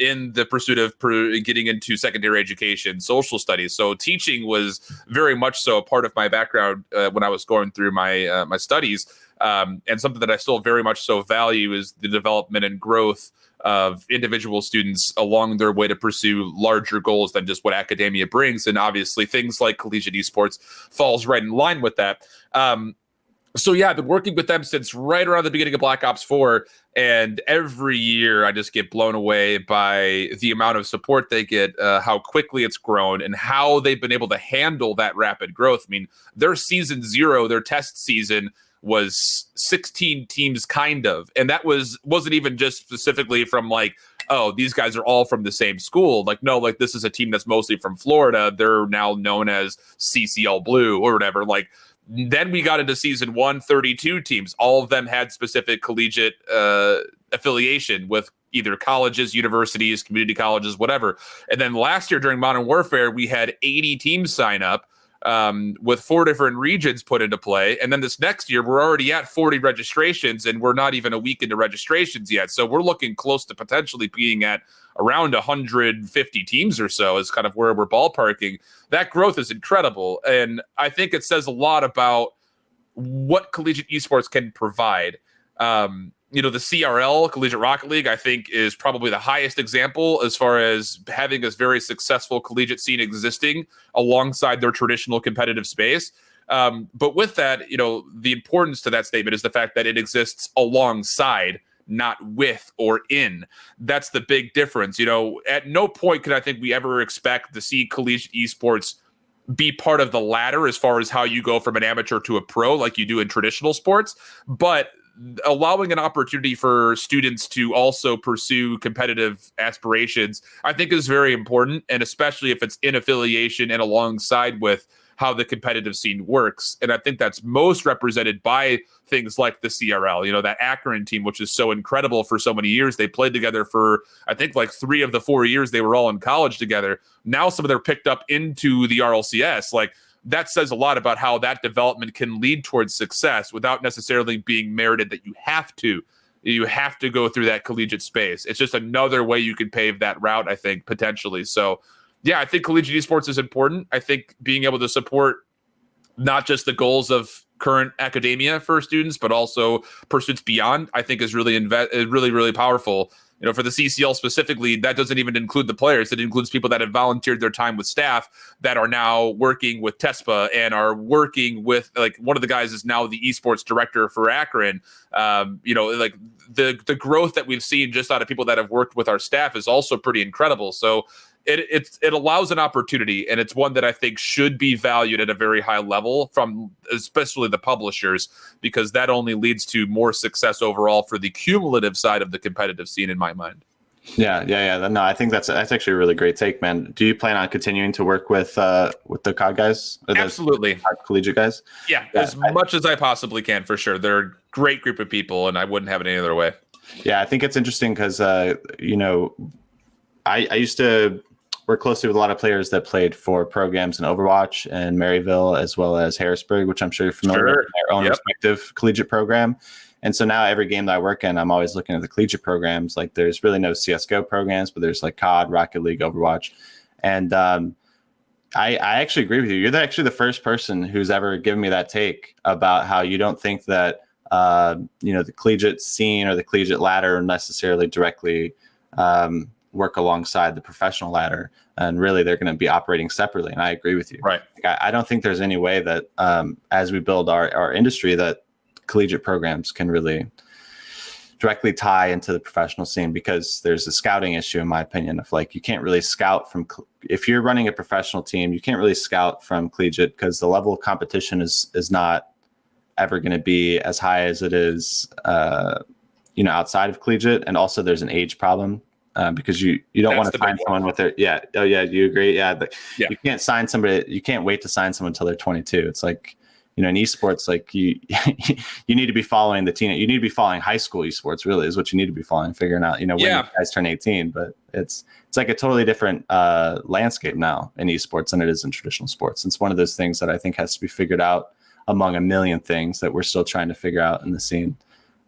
B: in the pursuit of getting into secondary education, social studies. So teaching was very much so a part of my background when I was going through my studies. And something that I still very much so value is the development and growth of individual students along their way to pursue larger goals than just what academia brings. And obviously things like collegiate esports falls right in line with that. So yeah, I've been working with them since right around the beginning of Black Ops 4. And every year I just get blown away by the amount of support they get, how quickly it's grown, and how they've been able to handle that rapid growth. I mean, their season 0, their test season, was 16 teams kind of, and that wasn't even just specifically from like, oh, these guys are all from the same school. Like, no, like this is a team that's mostly from Florida. They're now known as CCL Blue or whatever. Like, then we got into season 1, 32 teams. All of them had specific collegiate affiliation with either colleges, universities, community colleges, whatever. And then last year during Modern Warfare, we had 80 teams sign up, with 4 different regions put into play. And then this next year, we're already at 40 registrations, and we're not even a week into registrations yet. So we're looking close to potentially being at around 150 teams or so is kind of where we're ballparking. That growth is incredible. And I think it says a lot about what collegiate esports can provide. The CRL, Collegiate Rocket League, I think is probably the highest example as far as having this very successful collegiate scene existing alongside their traditional competitive space. But with that, the importance to that statement is the fact that it exists alongside, not with or in. That's the big difference. At no point can I think we ever expect to see collegiate esports be part of the ladder as far as how you go from an amateur to a pro like you do in traditional sports. But allowing an opportunity for students to also pursue competitive aspirations, I think is very important. And especially if it's in affiliation and alongside with how the competitive scene works. And I think that's most represented by things like the CRL, that Akron team, which is so incredible for so many years. They played together for, I think, like 3 of the 4 years they were all in college together. Now some of them are picked up into the RLCS. Like, that says a lot about how that development can lead towards success without necessarily being merited that you have to. You have to go through that collegiate space. It's just another way you can pave that route, I think, potentially. So, yeah, I think collegiate esports is important. I think being able to support not just the goals of current academia for students, but also pursuits beyond, I think is really, really powerful. For the CCL specifically, that doesn't even include the players. It includes people that have volunteered their time with staff that are now working with TESPA and are working with, like, one of the guys is now the esports director for Akron. Like the growth that we've seen just out of people that have worked with our staff is also pretty incredible. So it allows an opportunity, and it's one that I think should be valued at a very high level from especially the publishers, because that only leads to more success overall for the cumulative side of the competitive scene in my mind.
A: Yeah. No, I think that's actually a really great take, man. Do you plan on continuing to work with the COD guys? Or
B: Absolutely.
A: Collegiate guys?
B: Yeah, as much as I possibly can, for sure. They're a great group of people, and I wouldn't have it any other way.
A: Yeah, I think it's interesting because, I used to work closely with a lot of players that played for programs in Overwatch and Maryville, as well as Harrisburg, which I'm sure you're familiar with, their own respective collegiate program. And so now every game that I work in, I'm always looking at the collegiate programs. Like there's really no CSGO programs, but there's like COD, Rocket League, Overwatch. And I actually agree with you. You're actually the first person who's ever given me that take about how you don't think that, the collegiate scene or the collegiate ladder necessarily directly work alongside the professional ladder. And really, they're going to be operating separately. And I agree with you.
B: Right.
A: Like, I don't think there's any way that as we build our industry that collegiate programs can really directly tie into the professional scene, because there's a scouting issue, in my opinion, of like, you can't really scout from, if you're running a professional team, you can't really scout from collegiate because the level of competition is not ever going to be as high as it is, outside of collegiate. And also there's an age problem because you don't want to sign someone with their, yeah. Oh yeah. Do you agree? Yeah. You can't sign somebody. You can't wait to sign someone until they're 22. It's like, in esports, like you need to be following the teen. You need to be following high school esports. Really, is what you need to be following, figuring out, when you guys turn 18. But it's like a totally different landscape now in esports than it is in traditional sports. It's one of those things that I think has to be figured out among a million things that we're still trying to figure out in the scene.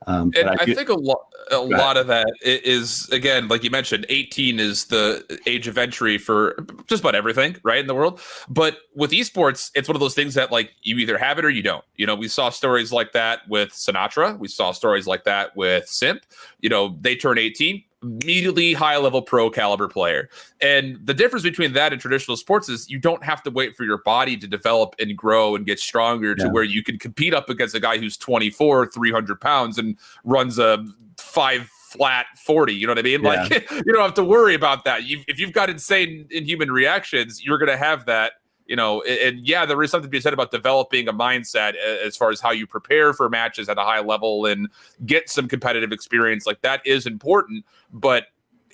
B: And I think a lot of that is, again, like you mentioned, 18 is the age of entry for just about everything, right, in the world. But with esports, it's one of those things that, like, you either have it or you don't. We saw stories like that with Sinatra. We saw stories like that with Simp. They turn 18, immediately high-level pro caliber player. And the difference between that and traditional sports is you don't have to wait for your body to develop and grow and get stronger to where you can compete up against a guy who's 24, 300 pounds and runs a 5 flat 40. You know what I mean?
A: Yeah.
B: Like, you don't have to worry about that. If you've got insane inhuman reactions, you're going to have that. And yeah, there is something to be said about developing a mindset as far as how you prepare for matches at a high level and get some competitive experience. Like, that is important, but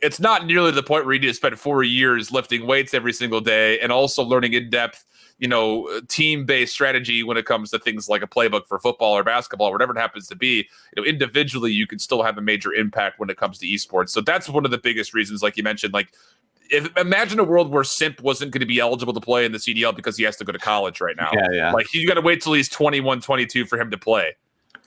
B: it's not nearly the point where you need to spend 4 years lifting weights every single day and also learning in-depth, team-based strategy when it comes to things like a playbook for football or basketball, or whatever it happens to be. Individually, you can still have a major impact when it comes to esports. So that's one of the biggest reasons, like you mentioned, like, imagine a world where Simp wasn't going to be eligible to play in the CDL because he has to go to college right now.
A: Yeah.
B: Like, you got to wait till he's 21, 22 for him to play.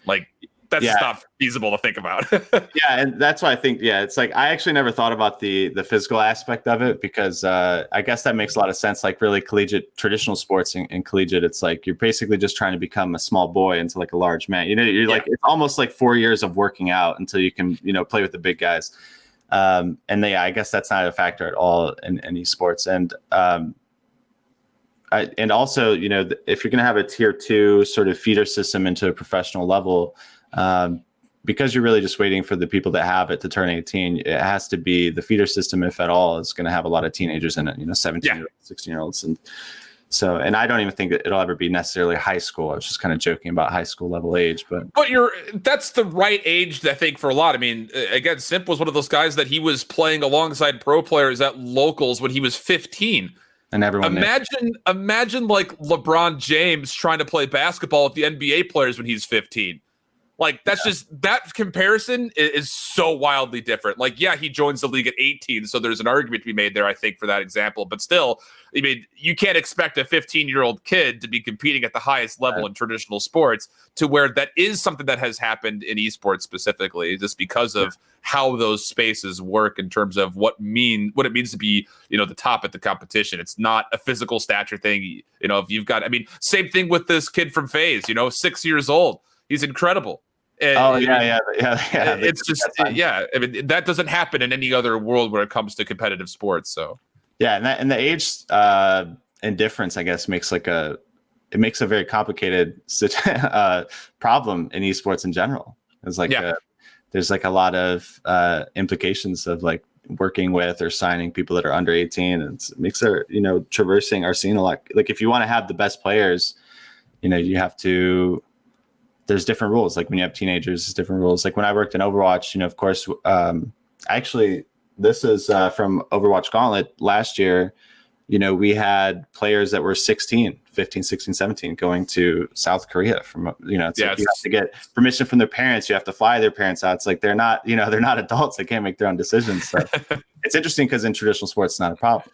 B: Like, that's not feasible to think about.
A: Yeah, and that's why I think, it's like, I actually never thought about the physical aspect of it, because I guess that makes a lot of sense. Like, really, traditional sports in collegiate, it's like you're basically just trying to become a small boy into like a large man. You're like, it's almost like 4 years of working out until you can, play with the big guys. I guess that's not a factor at all in esports. And also, if you're going to have a tier 2 sort of feeder system into a professional level, because you're really just waiting for the people that have it to turn 18, it has to be the feeder system, if at all, is going to have a lot of teenagers in it, 17, 16-year-olds. And I don't even think that it'll ever be necessarily high school. I was just kind of joking about high school level age, but
B: that's the right age, I think, for a lot. I mean, again, Simp was one of those guys that he was playing alongside pro players at locals when he was 15.
A: And everyone
B: imagine like LeBron James trying to play basketball with the NBA players when he's 15. Like, that's just, that comparison is so wildly different. Like, yeah, he joins the league at 18, so there's an argument to be made there, I think, for that example. But still, I mean, you can't expect a 15-year-old kid to be competing at the highest level in traditional sports, to where that is something that has happened in esports specifically, just because of how those spaces work in terms of what it means to be, the top at the competition. It's not a physical stature thing. If you've got, I mean, same thing with this kid from FaZe, 6 years old. He's incredible. And, it's just, I mean, that doesn't happen in any other world where it comes to competitive sports. So,
A: and the age indifference, I guess, makes a very complicated problem in esports in general. It's like there's like a lot of implications of like working with or signing people that are under 18, and it makes traversing our scene a lot. Like, if you want to have the best players, you have to. There's different rules. Like, when you have teenagers, there's different rules. Like, when I worked in Overwatch, of course, actually, This is from Overwatch Gauntlet last year. We had players that were 15, 16, 17 going to South Korea from, it's like you have to get permission from their parents. You have to fly their parents out. It's like they're not adults. They can't make their own decisions. So it's interesting because in traditional sports, it's not a problem.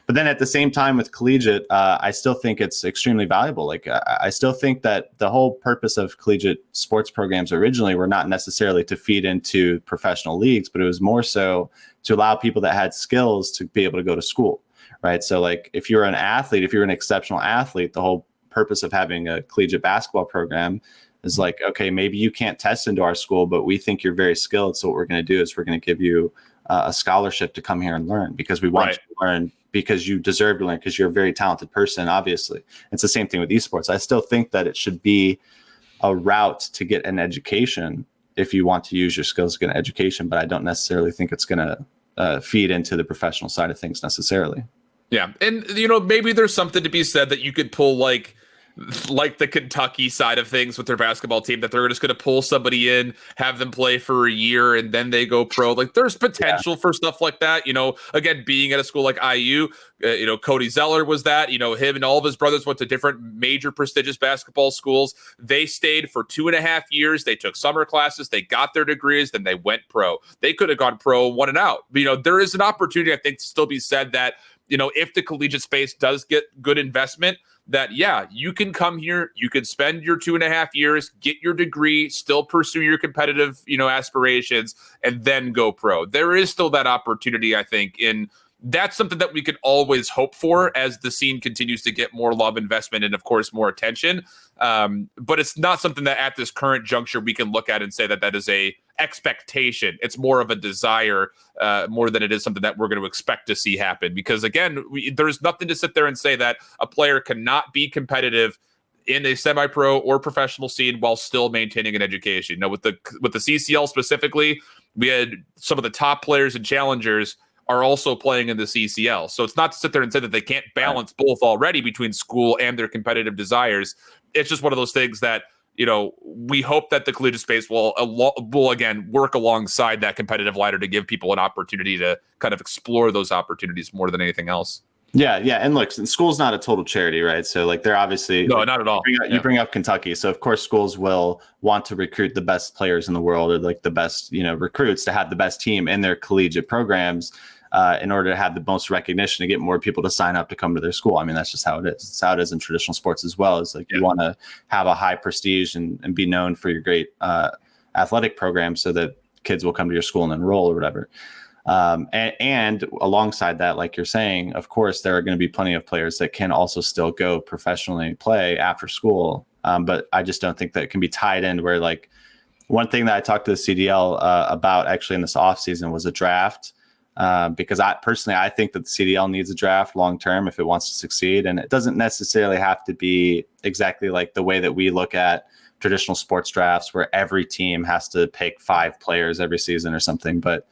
A: But then at the same time with collegiate, I still think it's extremely valuable. Like I still think that the whole purpose of collegiate sports programs originally were not necessarily to feed into professional leagues, but it was more so to allow people that had skills to be able to go to school. Right. So like if you're an athlete, if you're an exceptional athlete, the whole purpose of having a collegiate basketball program is like, OK, maybe you can't test into our school, but we think you're very skilled. So what we're going to do is we're going to give you a scholarship to come here and learn because we want you to learn because you deserve to learn because you're a very talented person. Obviously, it's the same thing with esports. I still think that it should be a route to get an education if you want to use your skills to get an education. But I don't necessarily think it's going to feed into the professional side of things necessarily.
B: Yeah. And, maybe there's something to be said that you could pull like the Kentucky side of things with their basketball team, that they're just going to pull somebody in, have them play for a year, and then they go pro. Like there's potential for stuff like that. Again, being at a school like IU, Cody Zeller was that, him and all of his brothers went to different major prestigious basketball schools. They stayed for 2.5 years. They took summer classes. They got their degrees. Then they went pro. They could have gone pro, won and out. But, there is an opportunity, I think, to still be said that, if the collegiate space does get good investment, that, you can come here, you can spend your 2.5 years, get your degree, still pursue your competitive, aspirations, and then go pro. There is still that opportunity, I think, and that's something that we can always hope for as the scene continues to get more love, investment, and of course, more attention. But it's not something that at this current juncture we can look at and say that that is a expectation. It's more of a desire, more than it is something that we're going to expect to see happen. Because again, there's nothing to sit there and say that a player cannot be competitive in a semi-pro or professional scene while still maintaining an education. With the CCL specifically, we had some of the top players and challengers are also playing in the CCL. So it's not to sit there and say that they can't balance both already between school and their competitive desires. It's just one of those things that, we hope that the collegiate space will again work alongside that competitive ladder to give people an opportunity to kind of explore those opportunities more than anything else.
A: Yeah. And look, school's not a total charity, right? So like they're obviously
B: not at all.
A: You bring up Kentucky. So of course schools will want to recruit the best players in the world or like the best, recruits to have the best team in their collegiate programs in order to have the most recognition to get more people to sign up to come to their school. I mean, that's just how it is. It's how it is in traditional sports as well. It's like you want to have a high prestige and be known for your great athletic program so that kids will come to your school and enroll or whatever. And alongside that, like you're saying, of course, there are going to be plenty of players that can also still go professionally play after school. But I just don't think that it can be tied in where like one thing that I talked to the CDL about actually in this off season was a draft. Because I think that the CDL needs a draft long term if it wants to succeed. And it doesn't necessarily have to be exactly like the way that we look at traditional sports drafts where every team has to pick 5 players every season or something. But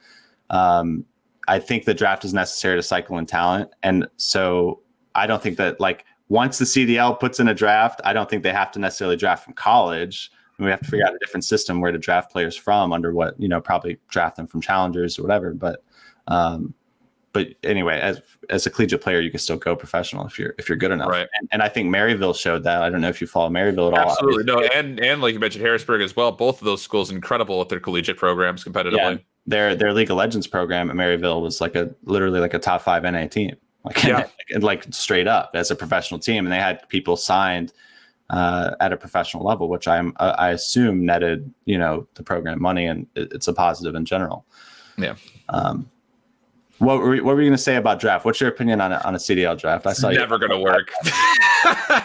A: I think the draft is necessary to cycle in talent. And so I don't think that like once the CDL puts in a draft, I don't think they have to necessarily draft from college. We have to figure out a different system where to draft players from under what, probably draft them from challengers or whatever. But anyway, as a collegiate player, you can still go professional if you're good enough. Right. And I think Maryville showed that. I don't know if you follow Maryville at all.
B: Absolutely. No. And like you mentioned, Harrisburg as well. Both of those schools incredible at their collegiate programs competitively.
A: Yeah, their League of Legends program at Maryville was literally a top 5 NA team. Like straight up as a professional team. And they had people signed at a professional level, which I assume netted, the program money, and it's a positive in general. Yeah. What were you going to say about draft? What's your opinion on a CDL draft?
B: It's never going to work.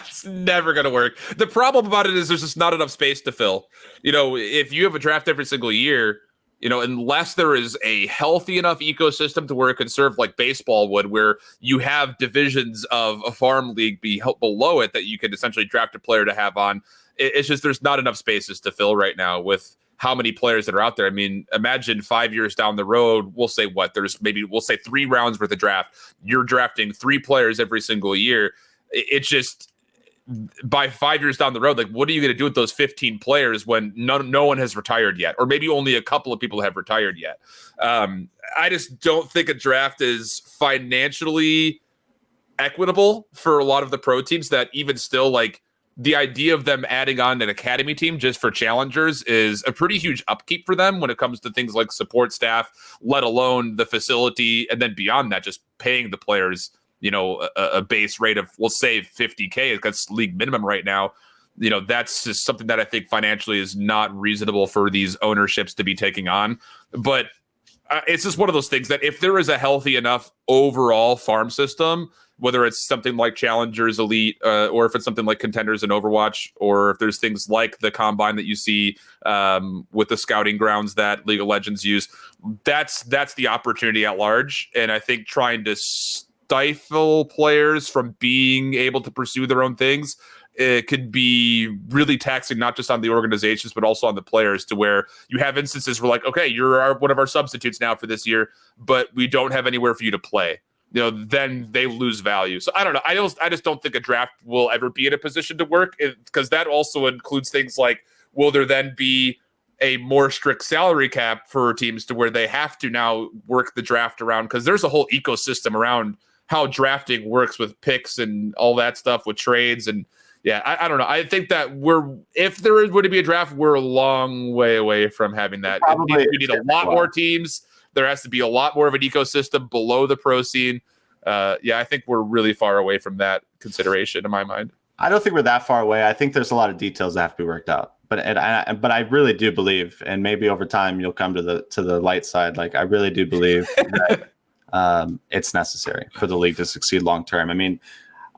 B: It's never going to work. The problem about it is there's just not enough space to fill. If you have a draft every single year, unless there is a healthy enough ecosystem to where it can serve like baseball would, where you have divisions of a farm league below it that you can essentially draft a player to have on. It's just there's not enough spaces to fill right now with how many players that are out there. I mean, imagine 5 years down the road, we'll say 3 rounds worth of draft. You're drafting 3 players every single year. It's just by 5 years down the road, like, what are you going to do with those 15 players when no one has retired yet, or maybe only a couple of people have retired yet? I just don't think a draft is financially equitable for a lot of the pro teams, that even still, like, the idea of them adding on an academy team just for challengers is a pretty huge upkeep for them when it comes to things like support staff, let alone the facility. And then beyond that, just paying the players, a base rate of, we'll say $50K, because league minimum right now. That's just something that I think financially is not reasonable for these ownerships to be taking on. But it's just one of those things that if there is a healthy enough overall farm system, whether it's something like Challengers Elite, or if it's something like Contenders and Overwatch, or if there's things like the Combine that you see with the scouting grounds that League of Legends use, that's the opportunity at large. And I think trying to stifle players from being able to pursue their own things, it could be really taxing, not just on the organizations, but also on the players, to where you have instances where, like, okay, you're one of our substitutes now for this year, but we don't have anywhere for you to play. Then they lose value. So I don't know. I just don't think a draft will ever be in a position to work, because that also includes things like, will there then be a more strict salary cap for teams to where they have to now work the draft around? Because there's a whole ecosystem around how drafting works with picks and all that stuff with trades. And yeah, I don't know. I think that if there is going to be a draft, we're a long way away from having that. We need a lot more teams. There has to be a lot more of an ecosystem below the pro scene. I think we're really far away from that consideration in my mind.
A: I don't think we're that far away. I think there's a lot of details that have to be worked out. But I really do believe, and maybe over time you'll come to the light side. Like, I really do believe that it's necessary for the league to succeed long term. I mean,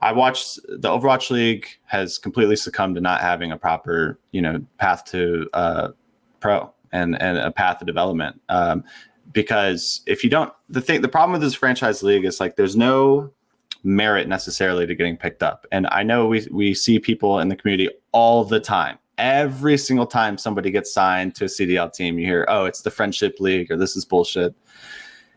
A: I watched the Overwatch League has completely succumbed to not having a proper path to pro and a path to development. Because if you don't, the problem with this franchise league is, like, there's no merit necessarily to getting picked up. And I know we see people in the community all the time. Every single time somebody gets signed to a CDL team, you hear, oh, it's the friendship league, or this is bullshit.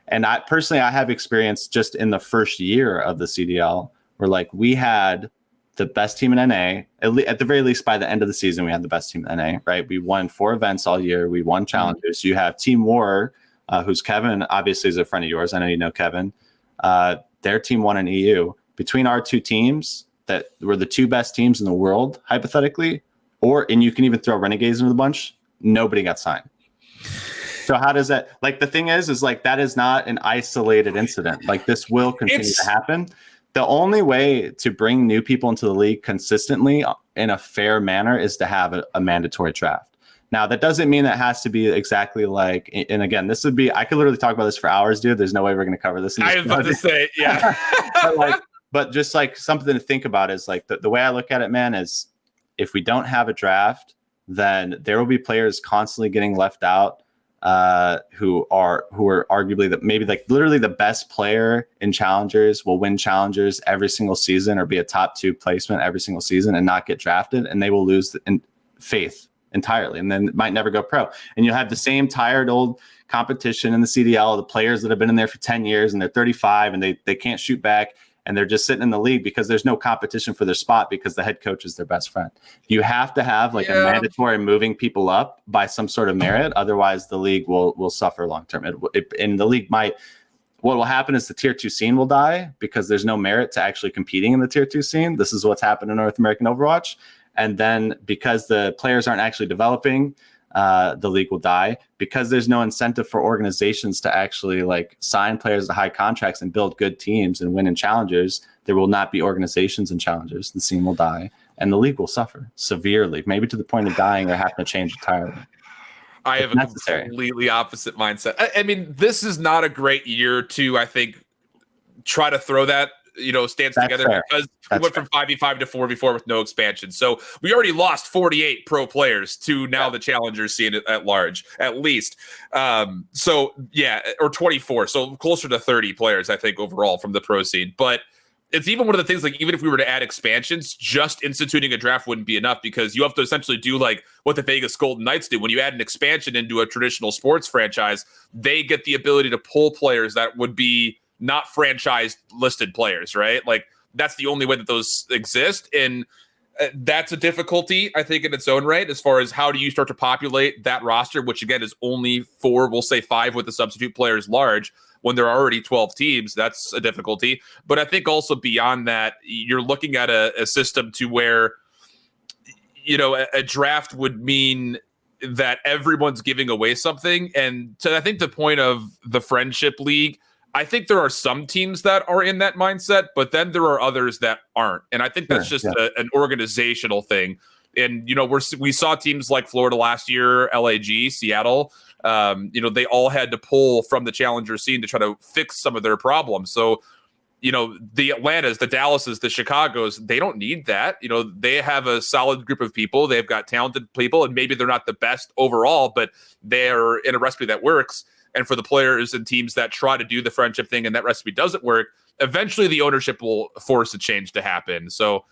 A: And I have experience just in the first year of the CDL where, like, we had the best team in NA, at the very least by the end of the season, we had the best team in NA, right? We won 4 events all year. We won challenges. Mm-hmm. You have Team War, who's Kevin, obviously is a friend of yours. I know you know Kevin. Their team won an EU. Between our two teams that were the 2 best teams in the world, hypothetically, and you can even throw Renegades into the bunch, nobody got signed. So how does that, like, the thing is like, that is not an isolated incident. Like, this will continue to happen. The only way to bring new people into the league consistently in a fair manner is to have a mandatory draft. Now, that doesn't mean that has to be exactly like, and again, this would be, I could literally talk about this for hours, dude. There's no way we're going to cover this.
B: I was about to say, yeah.
A: but just like something to think about is, like, the way I look at it, man, is if we don't have a draft, then there will be players constantly getting left out who are arguably maybe like literally the best player in challengers will win challengers every single season or be a top 2 placement every single season and not get drafted, and they will lose faith entirely, and then might never go pro. And you'll have the same tired old competition in the CDL, the players that have been in there for 10 years and they're 35 and they can't shoot back, and they're just sitting in the league because there's no competition for their spot because the head coach is their best friend. You have to have like a mandatory moving people up by some sort of merit. Otherwise the league will suffer long-term. And the league what will happen is the tier 2 scene will die because there's no merit to actually competing in the tier 2 scene. This is what's happened in North American Overwatch. And then because the players aren't actually developing, the league will die because there's no incentive for organizations to actually like sign players to high contracts and build good teams and win in challengers. There will not be organizations in challengers. The scene will die and the league will suffer severely, maybe to the point of dying or having to change entirely.
B: I have a completely opposite mindset. I mean, this is not a great year to, I think, try to throw that stance together fair. Because we went from 5v5 to 4v4 with no expansion. So we already lost 48 pro players to now the challengers scene at large, at least. Or 24. So closer to 30 players, I think, overall from the pro scene. But it's even one of the things, like, even if we were to add expansions, just instituting a draft wouldn't be enough because you have to essentially do like what the Vegas Golden Knights do. When you add an expansion into a traditional sports franchise, they get the ability to pull players that would be not franchise listed players, right? Like, that's the only way that those exist. And That's a difficulty, I think, in its own right, as far as how do you start to populate that roster, which again is only 4, we'll say 5 with the substitute players large, when there are already 12 teams. That's a difficulty. But I think also beyond that, you're looking at a system to where, a draft would mean that everyone's giving away something. And to, I think, the point of the Friendship League, I think there are some teams that are in that mindset, but then there are others that aren't. And I think that's just an organizational thing. And, we saw teams like Florida last year, LAG, Seattle, they all had to pull from the challenger scene to try to fix some of their problems. So, the Atlantas, the Dallases, the Chicagos, they don't need that. They have a solid group of people. They've got talented people, and maybe they're not the best overall, but they're in a recipe that works. And for the players and teams that try to do the friendship thing and that recipe doesn't work, eventually the ownership will force a change to happen. So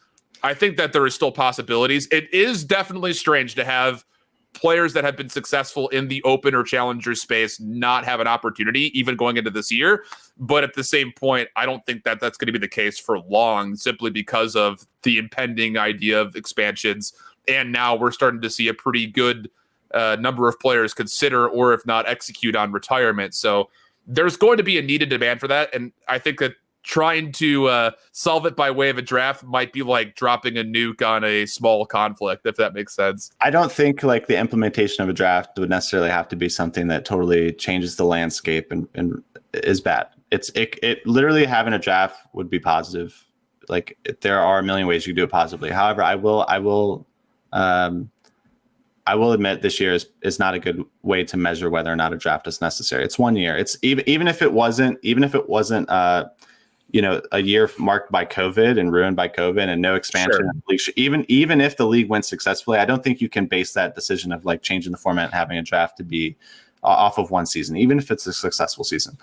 B: I think that there is still possibilities. It is definitely strange to have players that have been successful in the open or challenger space not have an opportunity even going into this year. But at the same point, I don't think that that's going to be the case for long, simply because of the impending idea of expansions. And now we're starting to see a pretty good number of players consider, or if not execute, on retirement. So there's going to be a needed demand for that. And I think that trying to solve it by way of a draft might be like dropping a nuke on a small conflict, if that makes sense.
A: I don't think like the implementation of a draft would necessarily have to be something that totally changes the landscape and is bad. It literally, having a draft would be positive. Like, there are a million ways you do it positively. However, I will admit this year is not a good way to measure whether or not a draft is necessary. It's 1 year. It's even if it wasn't a year marked by COVID and ruined by COVID and no expansion. Sure. Even if the league went successfully, I don't think you can base that decision of like changing the format and having a draft to be off of one season, even if it's a successful season.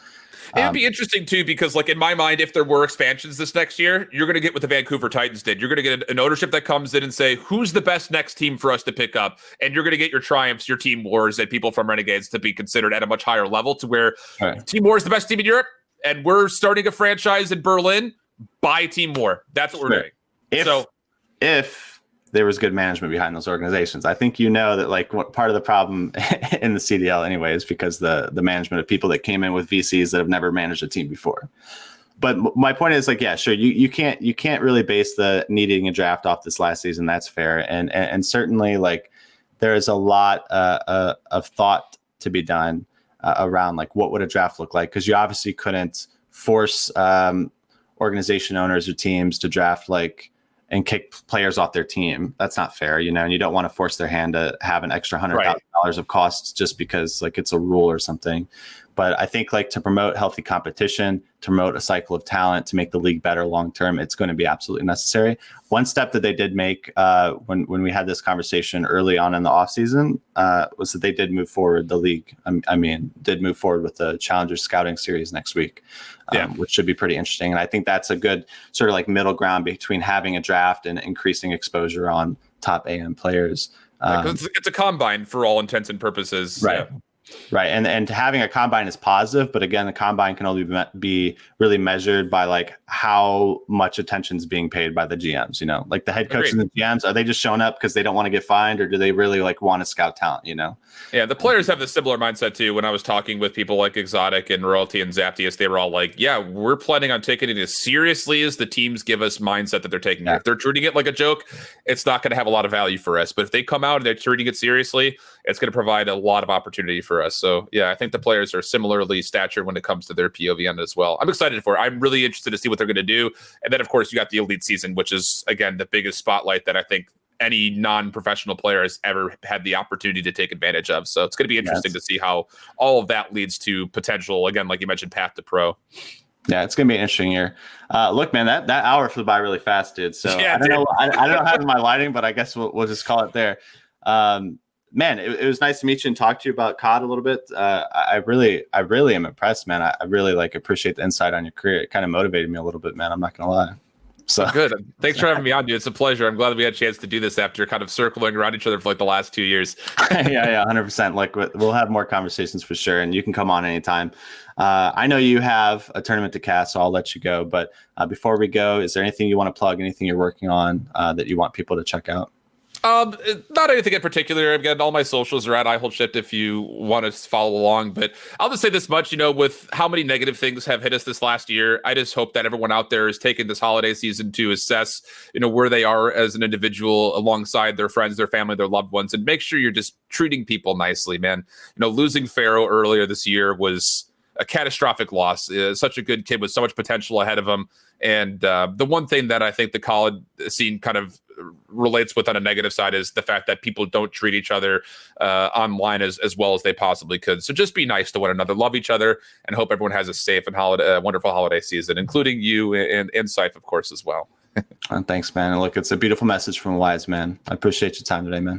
B: It'd be interesting too, because like in my mind, if there were expansions this next year, you're going to get what the Vancouver Titans did. You're going to get an ownership that comes in and say, who's the best next team for us to pick up? And you're going to get your Triumphs, your Team Wars, and people from Renegades to be considered at a much higher level, to where Team War is the best team in Europe, and we're starting a franchise in Berlin. Buy Team War. That's what we're doing.
A: If there was good management behind those organizations, I think that like what part of the problem in the CDL anyway is because the management of people that came in with VCs that have never managed a team before. But my point is, like, yeah, sure, you can't really base the needing a draft off this last season. That's fair, and certainly like there is a lot of thought to be done around like what would a draft look like, because you obviously couldn't force organization owners or teams to draft like and kick players off their team. That's not fair, and you don't want to force their hand to have an extra $100,000 of costs just because like it's a rule or something. But I think like to promote healthy competition, to promote a cycle of talent, to make the league better long term, it's going to be absolutely necessary. One step that they did make when we had this conversation early on in the offseason was that they did move forward. The league, did move forward with the Challenger Scouting Series next week, which should be pretty interesting. And I think that's a good sort of like middle ground between having a draft and increasing exposure on top AM players.
B: It's a combine for all intents and purposes.
A: Right. Yeah. Right. And having a combine is positive, but again, the combine can only be really measured by like how much attention is being paid by the GMs, like the head coaches and the GMs, are they just showing up because they don't want to get fined, or do they really like want to scout talent,
B: Yeah, the players have the similar mindset too. When I was talking with people like Exotic and Royalty and Zaptius, they were all like, yeah, we're planning on taking it as seriously as the teams give us mindset that they're taking it. If they're treating it like a joke, it's not going to have a lot of value for us. But if they come out and they're treating it seriously, it's going to provide a lot of opportunity for us. So yeah, I think the players are similarly statured when it comes to their POV on it as well. I'm excited for it. I'm really interested to see what they're going to do. And then of course you got the elite season, which is again the biggest spotlight that I think any non-professional player has ever had the opportunity to take advantage of. So it's going to be interesting to see how all of that leads to potential, again, like you mentioned, path to pro. Yeah, it's going to be an interesting year. Look, man, that hour flew by really fast, dude. So I don't know how to my lighting, but I guess we'll just call it there. Man, it was nice to meet you and talk to you about COD a little bit. I really am impressed, man. I really appreciate the insight on your career. It kind of motivated me a little bit, man. I'm not going to lie.
A: So
B: good. Thanks for having me on, dude. It's a pleasure. I'm glad that we had a chance to do this after kind of circling around each other for like the last 2 years.
A: yeah, 100%. Like we'll have more conversations for sure, and you can come on anytime. I know you have a tournament to cast, so I'll let you go. But before we go, is there anything you want to plug? Anything you're working on that you want people to check out?
B: Not anything in particular. Again, all my socials are at IHOLDSHIFT if you want to follow along. But I'll just say this much, with how many negative things have hit us this last year, I just hope that everyone out there is taking this holiday season to assess, where they are as an individual alongside their friends, their family, their loved ones, and make sure you're just treating people nicely, man. Losing Pharaoh earlier this year was a catastrophic loss. Such a good kid with so much potential ahead of him. And the one thing that I think the college scene kind of relates with on a negative side is the fact that people don't treat each other online as well as they possibly could. So just be nice to one another, love each other, and hope everyone has a safe and wonderful holiday season, including you and Syfe, of course, as well.
A: Thanks, man. And look, it's a beautiful message from a wise man. I appreciate your time today, man.